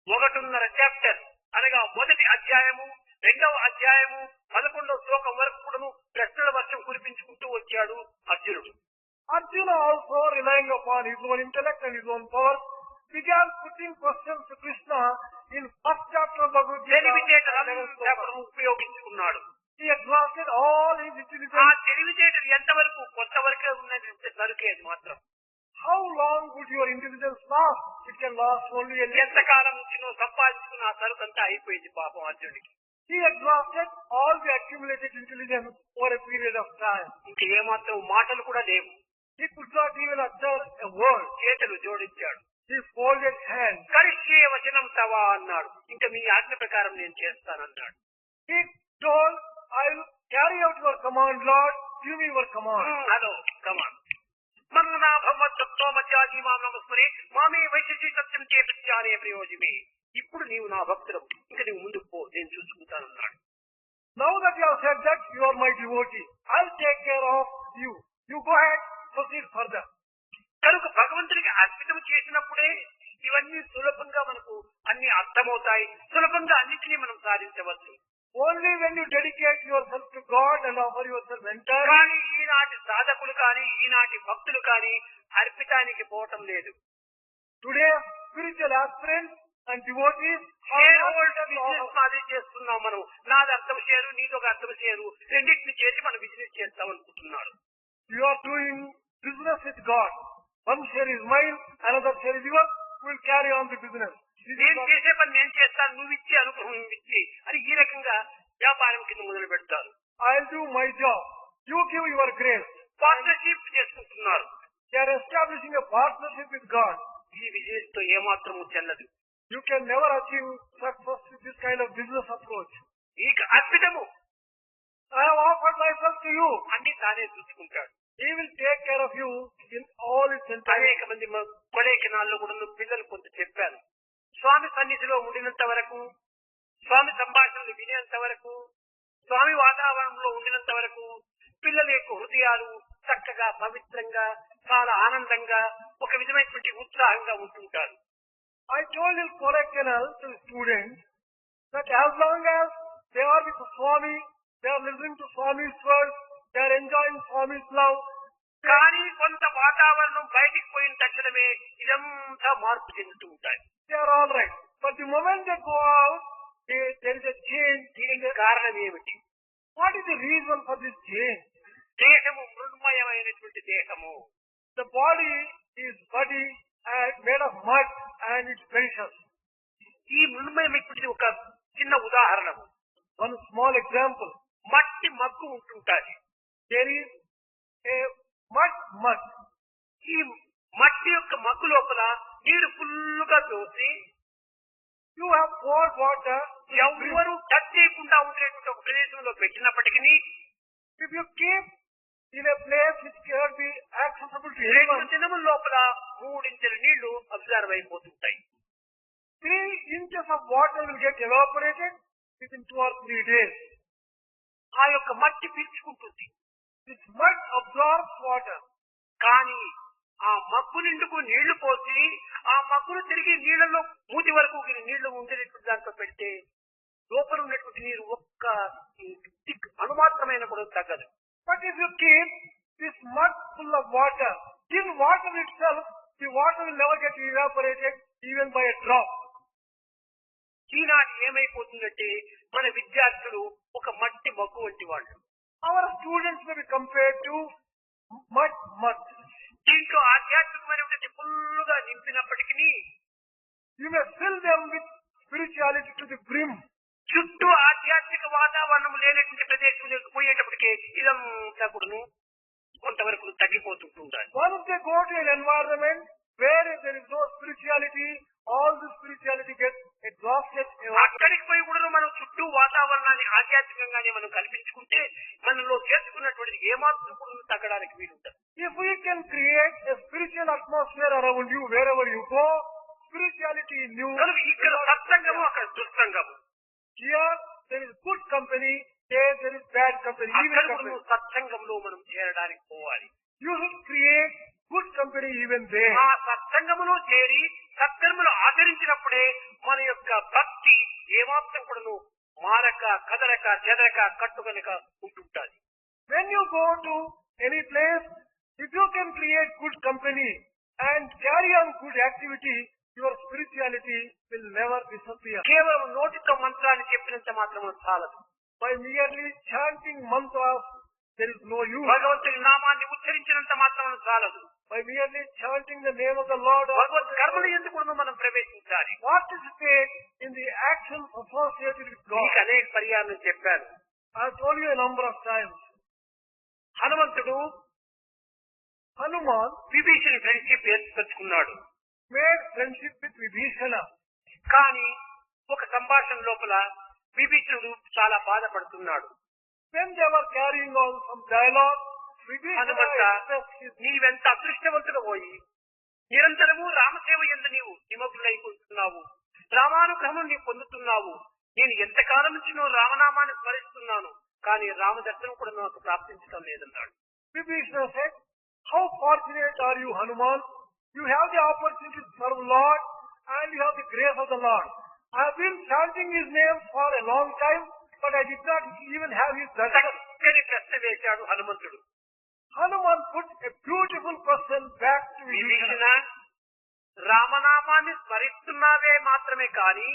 1.5 చాప్టర్ అనగా మొదటి అధ్యాయము, 2వ అధ్యాయము, 11వ శ్లోకం వరకు కూడాను ప్రశ్నల వర్షం కురిపించుకుంటూ వచ్చాడు అర్జునుడు. Arjuna also, relying upon his own intellect and his own power, began putting questions to Krishna in first chapter of Bhagavad Gita. తెలివితేటలంతా కూడాను ఉపయోగించుకున్నాడు. He exhausted all his ఆ intelligence. తెలివితేటలు ఎంతవరకు కొంతవరకే ఉన్నది సరుకే అది మాత్రం. How long would your intelligence last? It can last only a little. ఎంతకాలం నుంచి నువ్వు సంపాదించుకున్న ఆ సరుకు అంతా అయిపోయింది పాపం అర్జునుడికి. He exhausted all the accumulated intelligence over a period of time. ఇంక ఏమాత్రం మాటలు కూడా లేవు. He could not even utter a word. చేతులు జోడించాడు. He folded hands. కరిష్యే వచనం తవా అన్నాడు. ఇంకా మీ ఆజ్ఞ ప్రకారం నేను చేస్తానన్నాడు. He told, I will carry out your command, Lord. Give me your command. Hello కమాన్ మన్నా భగవత్తో మధ్యాజీ మా నమస్మరే మామే వైశేషి సత్యం చే ప్రత్యానే ప్రయోజమే. ఇప్పుడు నీవు నా భక్తుడు, ఇంకా నీవు ముందుకు పో, నేను చూసుకుంటానన్నాడు. Now that you have said that, you are my devotee. I'll take care of you. You go ahead, proceed further. కనుక భగవంతుడికి అర్పితం చేసినప్పుడే ఇవన్నీ సులభంగా మనకు అన్ని అర్థమవుతాయి, సులభంగా అన్నిటినీ మనం సాధించవచ్చు. Only when you dedicate yourself to God and offer yourself entirely. కానీ ఈనాటి సాధకులు కానీ ఈనాటి భక్తులు కానీ అర్పితానికి పోవటం లేదు. Today, spiritual aspirants and devotees business మాది చేస్తున్నాం మనం. నాది అర్థం చేయరు, నీది ఒక అర్థం చేయరు, రెండింటిని చేసి మనం బిజినెస్ చేస్తాం అనుకుంటున్నారు. You are doing business with God. One share is mine, another share is yours. We will carry on the business. నేను చేసే పని నేను చేస్తాను, నువ్వు ఇచ్చి అనుగ్రహం ఇచ్చి అని ఈ రకంగా వ్యాపారం కింద మొదలు పెడతారు. I'll do my job. You give your grace. Partnership చేసుకుంటున్నారు. They are establishing a partnership with God. ఈ బిజినెస్ తో ఏమాత్రము చెల్లదు. You can never achieve success with this kind of business approach. ఈ అర్పితము I have offered myself to you. అన్ని తానే చూసుకుంటాడు. He will take care of you in all its entirety. అనేక మంది కొడైకెనాల్లో కూడా పిల్లలు కొంత చెప్పాను. స్వామి సన్నిధిలో ఉండినంత వరకు, స్వామి సంభాషణలు వినేంత వరకు, స్వామి వాతావరణంలో ఉండినంత వరకు పిల్లల యొక్క హృదయాలు చక్కగా పవిత్రంగా చాలా ఆనందంగా ఒక విధమైనటువంటి ఉత్సాహంగా ఉంటుంటారు. I told in Kodaikanal to students that as long as they are with Swami, they are listening to Swami's words, they are enjoying Swami's love. కానీ కొంత వాతావరణం బయటికి పోయిన తక్షణమే ఇదంతా మార్పు చెందుతూ ఉంటాయి. They are all right. But the moment they go out, there is a change. దీనికి కారణం ఏమిటి? What is the reason for this change? దేహము మృణ్మయమైనటువంటి దేహము. The body is made of mud and it's precious. ఈ మృణ్మయమైనటువంటి ఒక చిన్న ఉదాహరణ, One small example. మట్టి mug ఉంటుంటాది. There is a mud. ఈ మట్టి యొక్క మగ్గు లోపల నీరు ఫుల్లుగా పోసి You have poured water. ఎవరు టచ్ చేయకుండా ఉండేటువంటి ఒక ప్రదేశంలో పెట్టినప్పటికీ If you keep in a place which cannot be accessible to 2 anyone, దినముల లోపల 3 ఇంచుల నీళ్లు observe అయిపోతుంటాయి. 3 inches of water will get evaporated within 2 or 3 days. ఆ యొక్క మట్టి పీల్చుకుంటుంది. This mud absorbs water. కానీ ఆ మగ్గు నిండుకు నీళ్లు పోసి ఆ మగ్గును తిరిగి నీళ్లలో మూతి వరకు నీళ్లు ఉండేటటువంటి దాంట్లో పెడితే లోపల ఉన్నటువంటి నీరు ఒక్క అణుమాత్రమైన కూడా తగ్గదు. But if you keep this mud full of water, in water itself, the water will never get evaporated even by a drop. ఈనాటి ఏమైపోతుందంటే మన విద్యార్థులు ఒక మట్టి మగ్గు వంటి వాళ్ళు. Our students may be compared to mud. దీంట్లో ఆధ్యాత్మికమైనటువంటి ఫుల్లుగా నింపినప్పటికీ You may fill them with spirituality to the brim. చుట్టూ ఆధ్యాత్మిక వాతావరణం లేనటువంటి ప్రదేశంలోకి పోయేటప్పటికే ఇదంతా కూడాను కొంతవరకు తగ్గిపోతుంటూ ఉండాలి. Once they go to an environment where there is no spirituality, all the spirituality gets exhausted. అక్కడికి పోయి కూడా మనం చుట్టూ వాతావరణాన్ని ఆధ్యాత్మికంగానే మనం కల్పించుకుంటే మనలో చేసుకున్నటువంటి ఏమాత్రం కూడా తగ్గడానికి వీలుంటుంది. If we can create a spiritual atmosphere around you wherever you go, spirituality in you. కనుక ఇక్కడ సత్సంగము, అక్కడ దుస్సంగము. Here there is good company, there is bad company. అక్కడ మనం సత్సంగంలో మనం చేరడానికి పోవాలి. You should create good company even there. ఆ సత్సంగములో చేరి సత్కర్మలు ఆచరించినప్పుడే మన యొక్క భక్తి ఏమాత్రం కూడాను మారక కదలక చెదరక కట్టుకనక ఉంటుంటాది. When you go to any place, if you can create good company and carry on good activity, your spirituality will never disappear. కేవలం నోటితో మంత్రాన్ని చెప్పినంత మాత్రం చాలదు. By merely chanting mantras, there is no use. భగవంతుని నామాన్ని ఉచ్చరించినంత మాత్రం చాలదు. By merely chanting the name of the Lord, భగవత్ కర్మలు ఎందుకు మనం ప్రవేశించాలి. participate in the actions associated with God. మీకు అనేక పర్యాలను చెప్పాను. I have told you a number of times. హనుమంతుడు Hanuman విభీషణ ఫ్రెండ్షిప్ ఏర్పరచుకున్నాడు. made friendship with Vibhishana. కానీ ఒక సంభాషణ లోపల విభీషణుడు చాలా బాధపడుతున్నాడు. When they were carrying on some dialogue, Vibhishana Hanumantha, expressed his నీవెంత అదృష్టవంతుడు పోయి నిరంతరము రామసేవ యందు నీవు నిమగ్నులైపోతున్నావు, రామానుగ్రహం నీవు పొందుతున్నావు. నేను ఎంతకాలం నుంచి నువ్వు రామనామాన్ని స్మరిస్తున్నాను, కానీ రామదర్శనం కూడా నాకు ప్రాప్తించడం లేదన్నాడు. Vibhishana said, how fortunate are you, Hanuman? You have the opportunity to serve Lord and you have the grace of the Lord. I have been chanting his name for a long time, but I did not even have his darshan. చక్కని ప్రశ్న వేశాడు హనుమంతుడు. Hanuman put a beautiful question back to Vibhishana, Vibhishana. రామనామాన్ని స్మరిస్తున్నావే మాత్రమే కానీ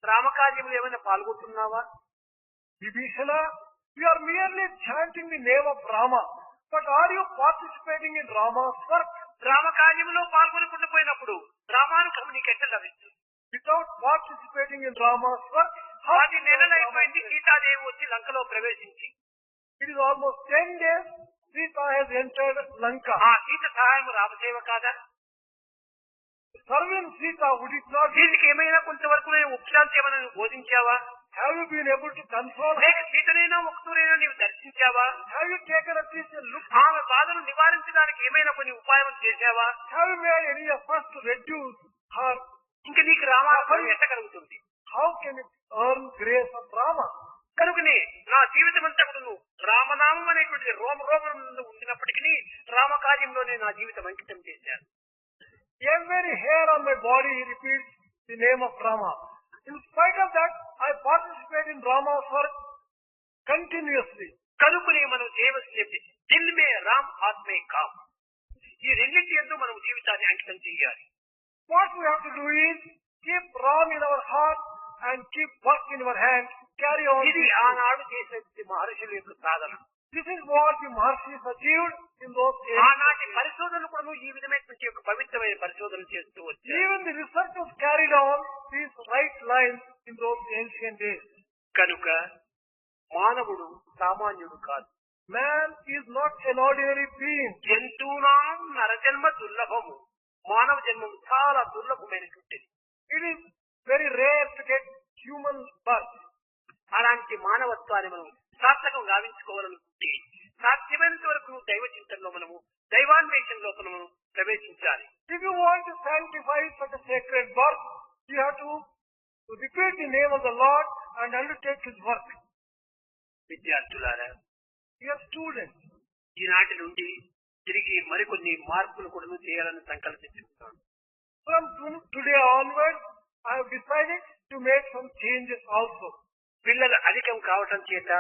రామకార్యములు ఏమైనా పాల్గొంటున్నావా? Vibhishana, you are merely chanting the name of Rama, but are you participating in Rama's work? రామకార్యంలో పాల్గొనకుండా పోయినప్పుడు రామానుగ్రహం నీకు ఎట్లా లభిస్తుంది? Without participating in Rama's work, how 10 నెలలు అయిపోయింది సీతాదేవి వచ్చి లంకలో ప్రవేశించి. It is almost 10 days Sita has entered Lanka. ఆ సీత సహాయం రామసేవ కాదా? Serving Sita, would it not be? దీనికి ఏమైనా కొంతవరకు నేను ఉపశాంతి ఏమైనా నువ్వు బోధించావా? Have you been able to console her? లేక సీతనైనా ఒకటూరైనా నీవు దర్శించావా? Have you taken at least a look? ఆమె బాధను నివారించడానికి ఏమైనా కొన్ని ఉపాయం చేశావా? Have you made any efforts to reduce her? ఇంకా నీకు రామానుగ్రహం ఎట్ట కలుగుతుంది? How can it earn grace of Rama? కనుకనే నా జీవితం అంతా కూడా నువ్వు రామనామం అనేటువంటి రోమం ఉండినప్పటికీ రామకార్యంలోనే నా జీవితం అంకితం చేశాను. Every hair on my body repeats the name of Rama. In spite of that, I participate in Rama's work continuously. కనుకనే మనం చేయవలసింది దిల్ మే రామ్ ఆత్మే కామ్. ఈ రెండింటి యందు మనం జీవితాన్ని అంకితం చేయాలి. What we have to do is keep Ram in our heart and keep work in our hand. Carry on. ఇది ఆనాడు చేసే మహర్షుల యొక్క సాధన. This is what the Maharshis achieved in those days. ఆనాటి పరిశోధనలు కూడా ఈ విధమైనటువంటి యొక్క పవిత్రమైన పరిశోధనలు చేస్తూ వచ్చారు. Even the researchers carried on these right lines in those ancient days. కనుక మానవుడు సామాన్యుడు కాదు. Man is not an ordinary being. జంతువునాం నరజన్మ దుర్లభము. మానవ జన్మం చాలా దుర్లభమైనటువంటిది. It is very rare to get human birth. అలాంటి మానవత్వాన్ని మనం సార్థకం గావించుకోవాలనుకుంటే సాధ్యమైనంత వరకు దైవ చింతనలో మనము దైవాన్వేషణలో మనము ప్రవేశించాలి. If you want to sanctify such a sacred birth, you have to repeat the name of the Lord and undertake his work. విద్యార్థులారా, Dear students, ఈనాటి నుండి తిరిగి మరికొన్ని మార్పులు కూడా చేయాలని సంకల్పించుకున్నాను. from today onwards, I have decided to make some changes also. పిల్లలు అధికం కావటం చేత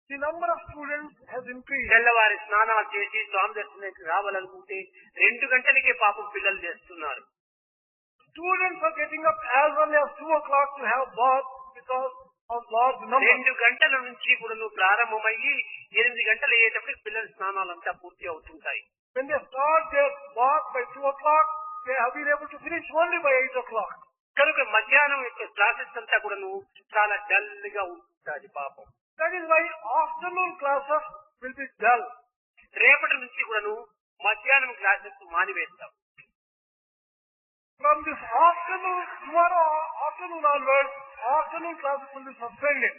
The number of students has increased. తెల్లవారి స్నానాలు చేసి స్వామి దర్శనానికి రావాలనుకుంటే 2 గంటలకే పాపం పిల్లలు చేస్తున్నారు. Students are getting up as early as 2 o'clock to have bath because of large number. 2 గంటల నుంచి కూడా ప్రారంభమయ్యి 8 గంటలు అయ్యేటప్పుడు పిల్లల స్నానాలంతా పూర్తి అవుతుంటాయి. When they start their walk by 2 o'clock, they have been able to finish only by 8 o'clock. కనుక మధ్యాహ్నం యొక్క క్లాసెస్ అంతా కూడా చాలా డల్ గా ఉంటుంది పాపం. That is why afternoon classes will be dull. రేపటి నుంచి కూడా మధ్యాహ్నం classes మానివేస్తాం. From this afternoon, tomorrow afternoon onwards, afternoon classes will be suspended.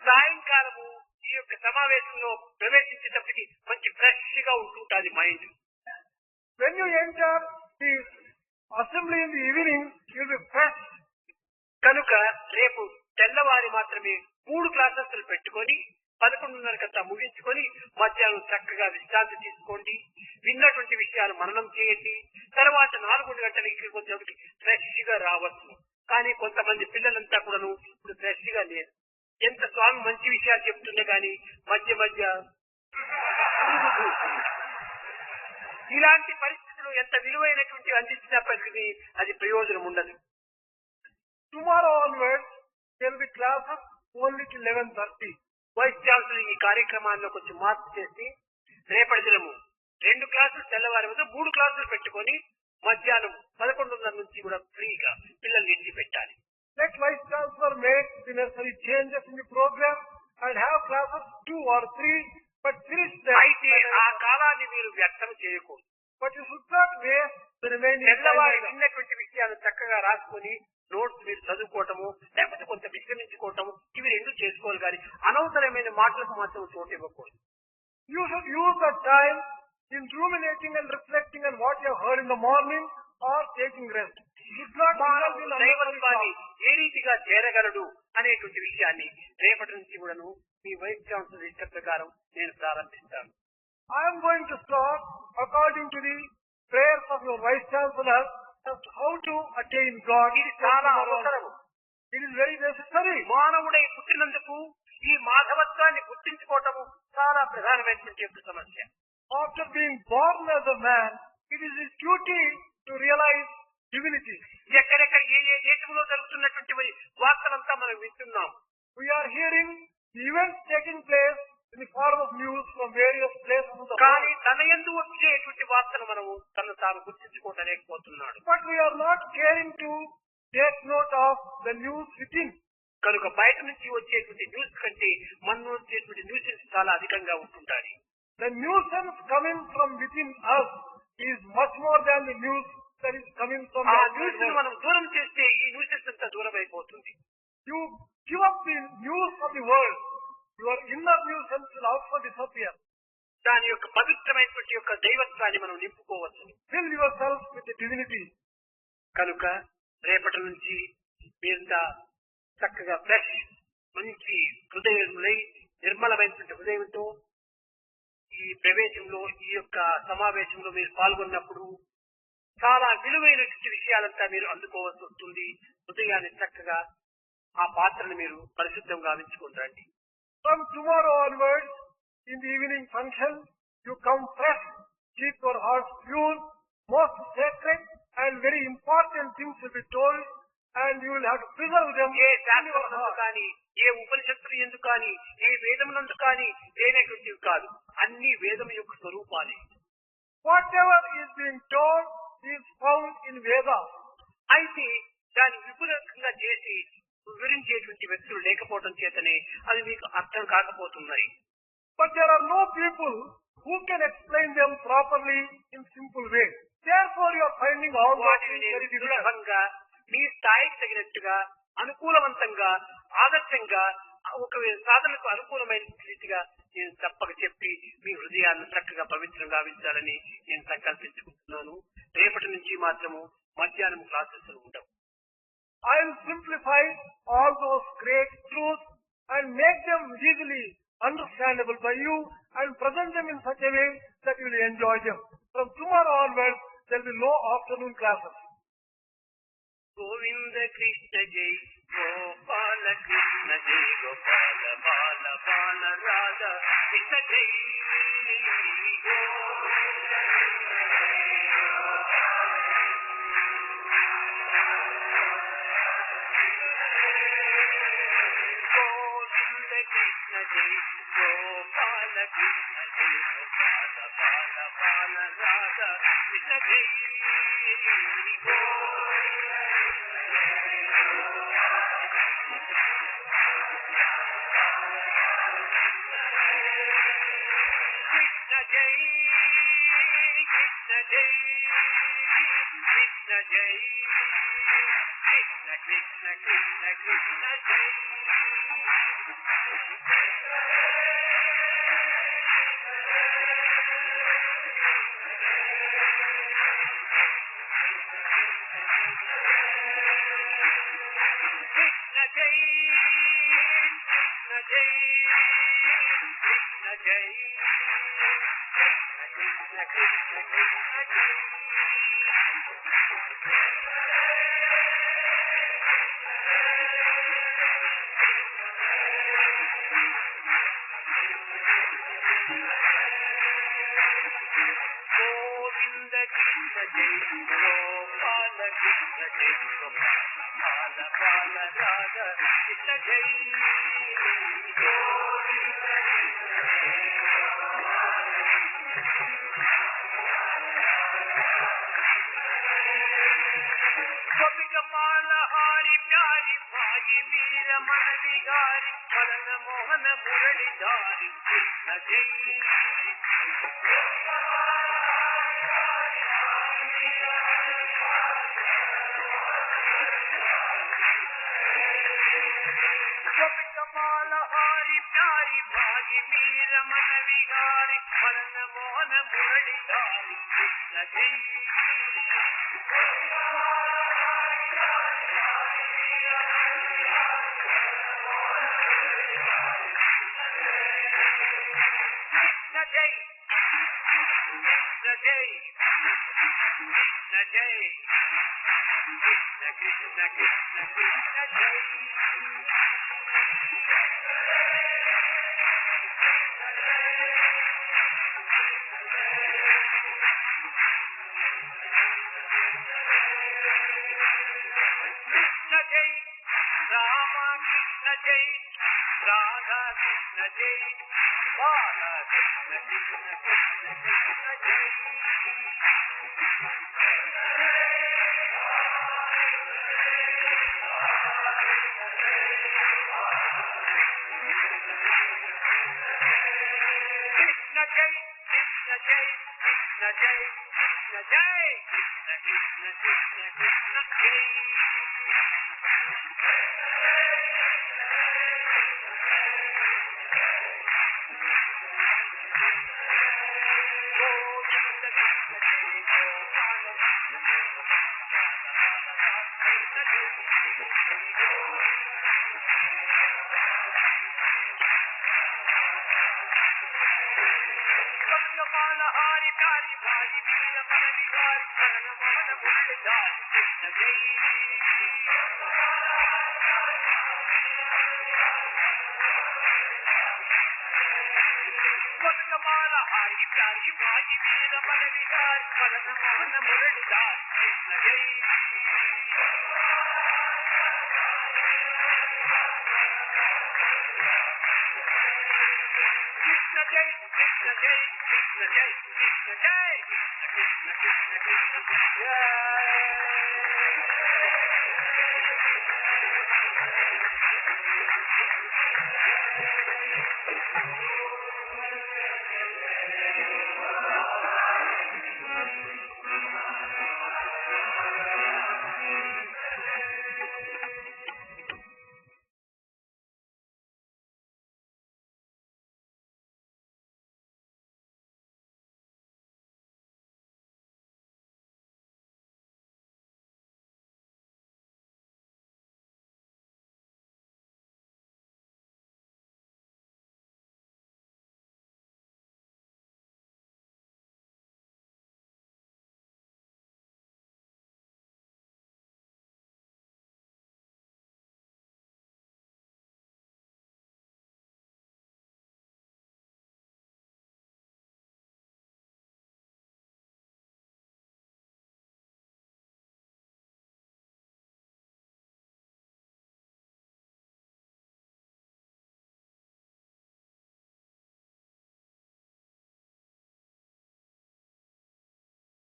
సాయంకాలము ఈ యొక్క సమావేశంలో ప్రవేశించేటప్పటికి మంచి ఫ్రెష్ గా ఉంటుంటుంది mind. When you enter the assembly in the evening, you will be fresh. కనుక రేపు తెల్లవారి మాత్రమే 3 క్లాసెస్ పెట్టుకొని 11:30 ముగించుకొని మధ్యాహ్నం చక్కగా విశ్రాంతి తీసుకోండి. విన్నటువంటి విషయాలు మననం చేయండి. తర్వాత 4 గంటలకి కొంచెం ఫ్రెష్ గా రావచ్చు. కానీ కొంతమంది పిల్లలంతా కూడా ఇప్పుడు ఫ్రెష్ గా లేరు. ఎంత స్వామి మంచి విషయాలు చెప్తున్నా కానీ మధ్య మధ్య ఇలాంటి పరిస్థితులు ఎంత విలువైనటువంటి అందించినప్పటికీ అది ప్రయోజనం ఉండదు. Tomorrow onwards, there will be classes only till 11:30. Vice chancellor ఈ కార్యక్రమాల్లో కొంచెం మార్పు చేసి రేపటి దినము 2 క్లాసులు తెల్లవారి 3 క్లాసులు పెట్టుకొని మధ్యాహ్నం 11:30 నుంచి కూడా ఫ్రీగా పిల్లల్ని ఇంటికి పెట్టాలి. Let Vice Chancellor make the necessary changes in the program and have classes 2 or 3, but finish them. అయితే ఆ కాలాన్ని మీరు వ్యర్థం చేయకూడదు. But you should not waste the remaining తెల్లవారి time. విన్నటువంటి విషయాలు చక్కగా రాసుకొని నోట్స్ మీరు చదువుకోవటము లేకపోతే కొంత విశ్రమించుకోవటము ఇవి 2 చేసుకోవాలి. కానీ అనవసరమైన మాటలకు మాత్రం చోటు ఇవ్వకూడదు. You should use that time in ruminating and reflecting on what you have heard in the morning or taking rest. You should not indulge in unnecessary దైవత్వాన్ని talk. ఏ రీతిగా చేరగలడు అనేటువంటి విషయాన్ని రేపటి నుంచి కూడాను మీ వైస్ ఛాన్సలర్ ఇష్ట ప్రకారం నేను ప్రారంభిస్తాను. I am going to start according to the prayers of your Vice Chancellor as to how to attain God. ఇది చాలా అవసరము. It is very necessary. మానవుడై పుట్టినందుకు ఈ మాధవత్వాన్ని గుర్తించుకోవటము చాలా ప్రధానమైనటువంటి యొక్క సమస్య. After being born as a man, it is his duty to realize divinity. ఎక్కడెక్కడ ఏ దేశంలో జరుగుతున్నటువంటి వార్తలంతా మనం వింటున్నాం. We are hearing the events taking place in the form of news from various places of the కానీ world. తన యందు వచ్చేటువంటి వార్తను మనము తను తాను గుర్తించుకోవటలేకపోతున్నాడు. But we are not caring to take note of the news within. కనుక బయట నుంచి వచ్చేటువంటి న్యూస్ కంటే మన వచ్చేటువంటి న్యూస్ చాలా అధికంగా ఉంటుంటాయి. The nuisance coming from within us is much more than the news that is coming from ఆ the outside న్యూస్ world. మనం దూరం చేస్తే ఈ న్యూసెస్ అంతా దూరం అయిపోతుంది. You give up the news of the world, your inner nuisance will also disappear. దాని యొక్క పవిత్రమైనటువంటి యొక్క దైవత్వాన్ని మనం నింపుకోవచ్చు. Fill yourself with the divinity. కనుక రేపటి నుంచి మీరంతా చక్కగా ఫ్రెష్ మంచి హృదయములై నిర్మలమైనటువంటి హృదయంతో ఈ ప్రవేశంలో ఈ యొక్క సమావేశంలో మీరు పాల్గొన్నప్పుడు చాలా విలువైనటువంటి విషయాలంతా మీరు అందుకోవాల్సి వస్తుంది. హృదయాన్ని చక్కగా ఆ పాత్రను మీరు పరిశుద్ధంగా గావించుకుని రండి. From tomorrow onwards, in the evening function, you come fresh, keep your hearts pure, most sacred and very important things will be told, and you will have to preserve them A in your శాస్త్రమునందు heart. కానీ ఏ ఉపనిషత్తులు ఎందుకు కానీ ఏ వేదమునందు కానీ లేనటువంటివి కాదు. అన్ని వేదము యొక్క స్వరూపాలే. Whatever is being told is found in Veda. అయితే దాన్ని విపులంగా చేసి వివరించేటువంటి వ్యక్తులు లేకపోవడం చేతనే అది మీకు అర్థం కాకపోతున్నాయి. But there are no people who can explain them properly in simple way. Therefore, you are finding all that వాటిని is నేను very difficult. సులభంగా మీ స్థాయికి తగినట్టుగా అనుకూలవంతంగా ఆదర్శంగా ఒక సాధనకు అనుకూలమైన రీతిగా నేను తప్పక చెప్పి మీ హృదయాన్ని చక్కగా పవిత్రంగా గావించాలని నేను సంకల్పించుకుంటున్నాను. రేపటి నుంచి మాత్రము మధ్యాహ్నం క్లాసెస్ ఉండవు. I will simplify all those great truths and make them easily understandable by you and present them in such a way that you will enjoy them. From tomorrow onwards, there will be no afternoon classes. Govinda Krishna జై గోపాల కృష్ణ జై గోపాల బాల బాల రాధా కృష్ణ జై go జై గోపాల కృష్ణ జై గోపాల బాల బాల రాధా కృష్ణ జై కృష్ణ జై కృష్ణ జై కృష్ణ జై కృష్ణ కృష్ణ కృష్ణ కృష్ణ జై కృష్ణ జై కృష్ణ జై కృష్ణ జై కృష్ణ కృష్ణ కృష్ణ జై గోవింద కృష్ణ జై గోపాల కృష్ణ జై గోపాల బాల రాధా కృష్ణ జై గోపికపాల హారి ప్యారి భాయి వీర మన విహారి మదన మోహన మురళిధారి కృష్ణ జై గోపికపాల హారి ప్యారి భాయి వీర మన విహారి మదన మోహన మురళిధారి కృష్ణ జై కృష్ణ జై కృష్ణ జై కృష్ణ జై కృష్ణ కృష్ణ కృష్ణ కృష్ణ జై కృష్ణ జై రామ కృష్ణ జై రాధా కృష్ణ జై బాల కృష్ణ కృష్ణ కృష్ణ కృష్ణ జై కృష్ణ జై కృష్ణ జై కృష్ణ జై కృష్ణ జై కృష్ణ కృష్ణ కృష్ణ కృష్ణ జై గోవింద కృష్ణ జై గోపాల కృష్ణ జై కృష్ణ జై గోపికపాల హారి ప్యారి భాయి వీర మన విహారి మదన మోహన మురళిధారి కృష్ణ జై గోపికపాల హారి ప్యారి భాయి వీర మన విహారి మదన మోహన మురళిధారి కృష్ణ జై కృష్ణ జై కృష్ణ జై కృష్ణ జై కృష్ణ జై కృష్ణ కృష్ణ కృష్ణ కృష్ణ జై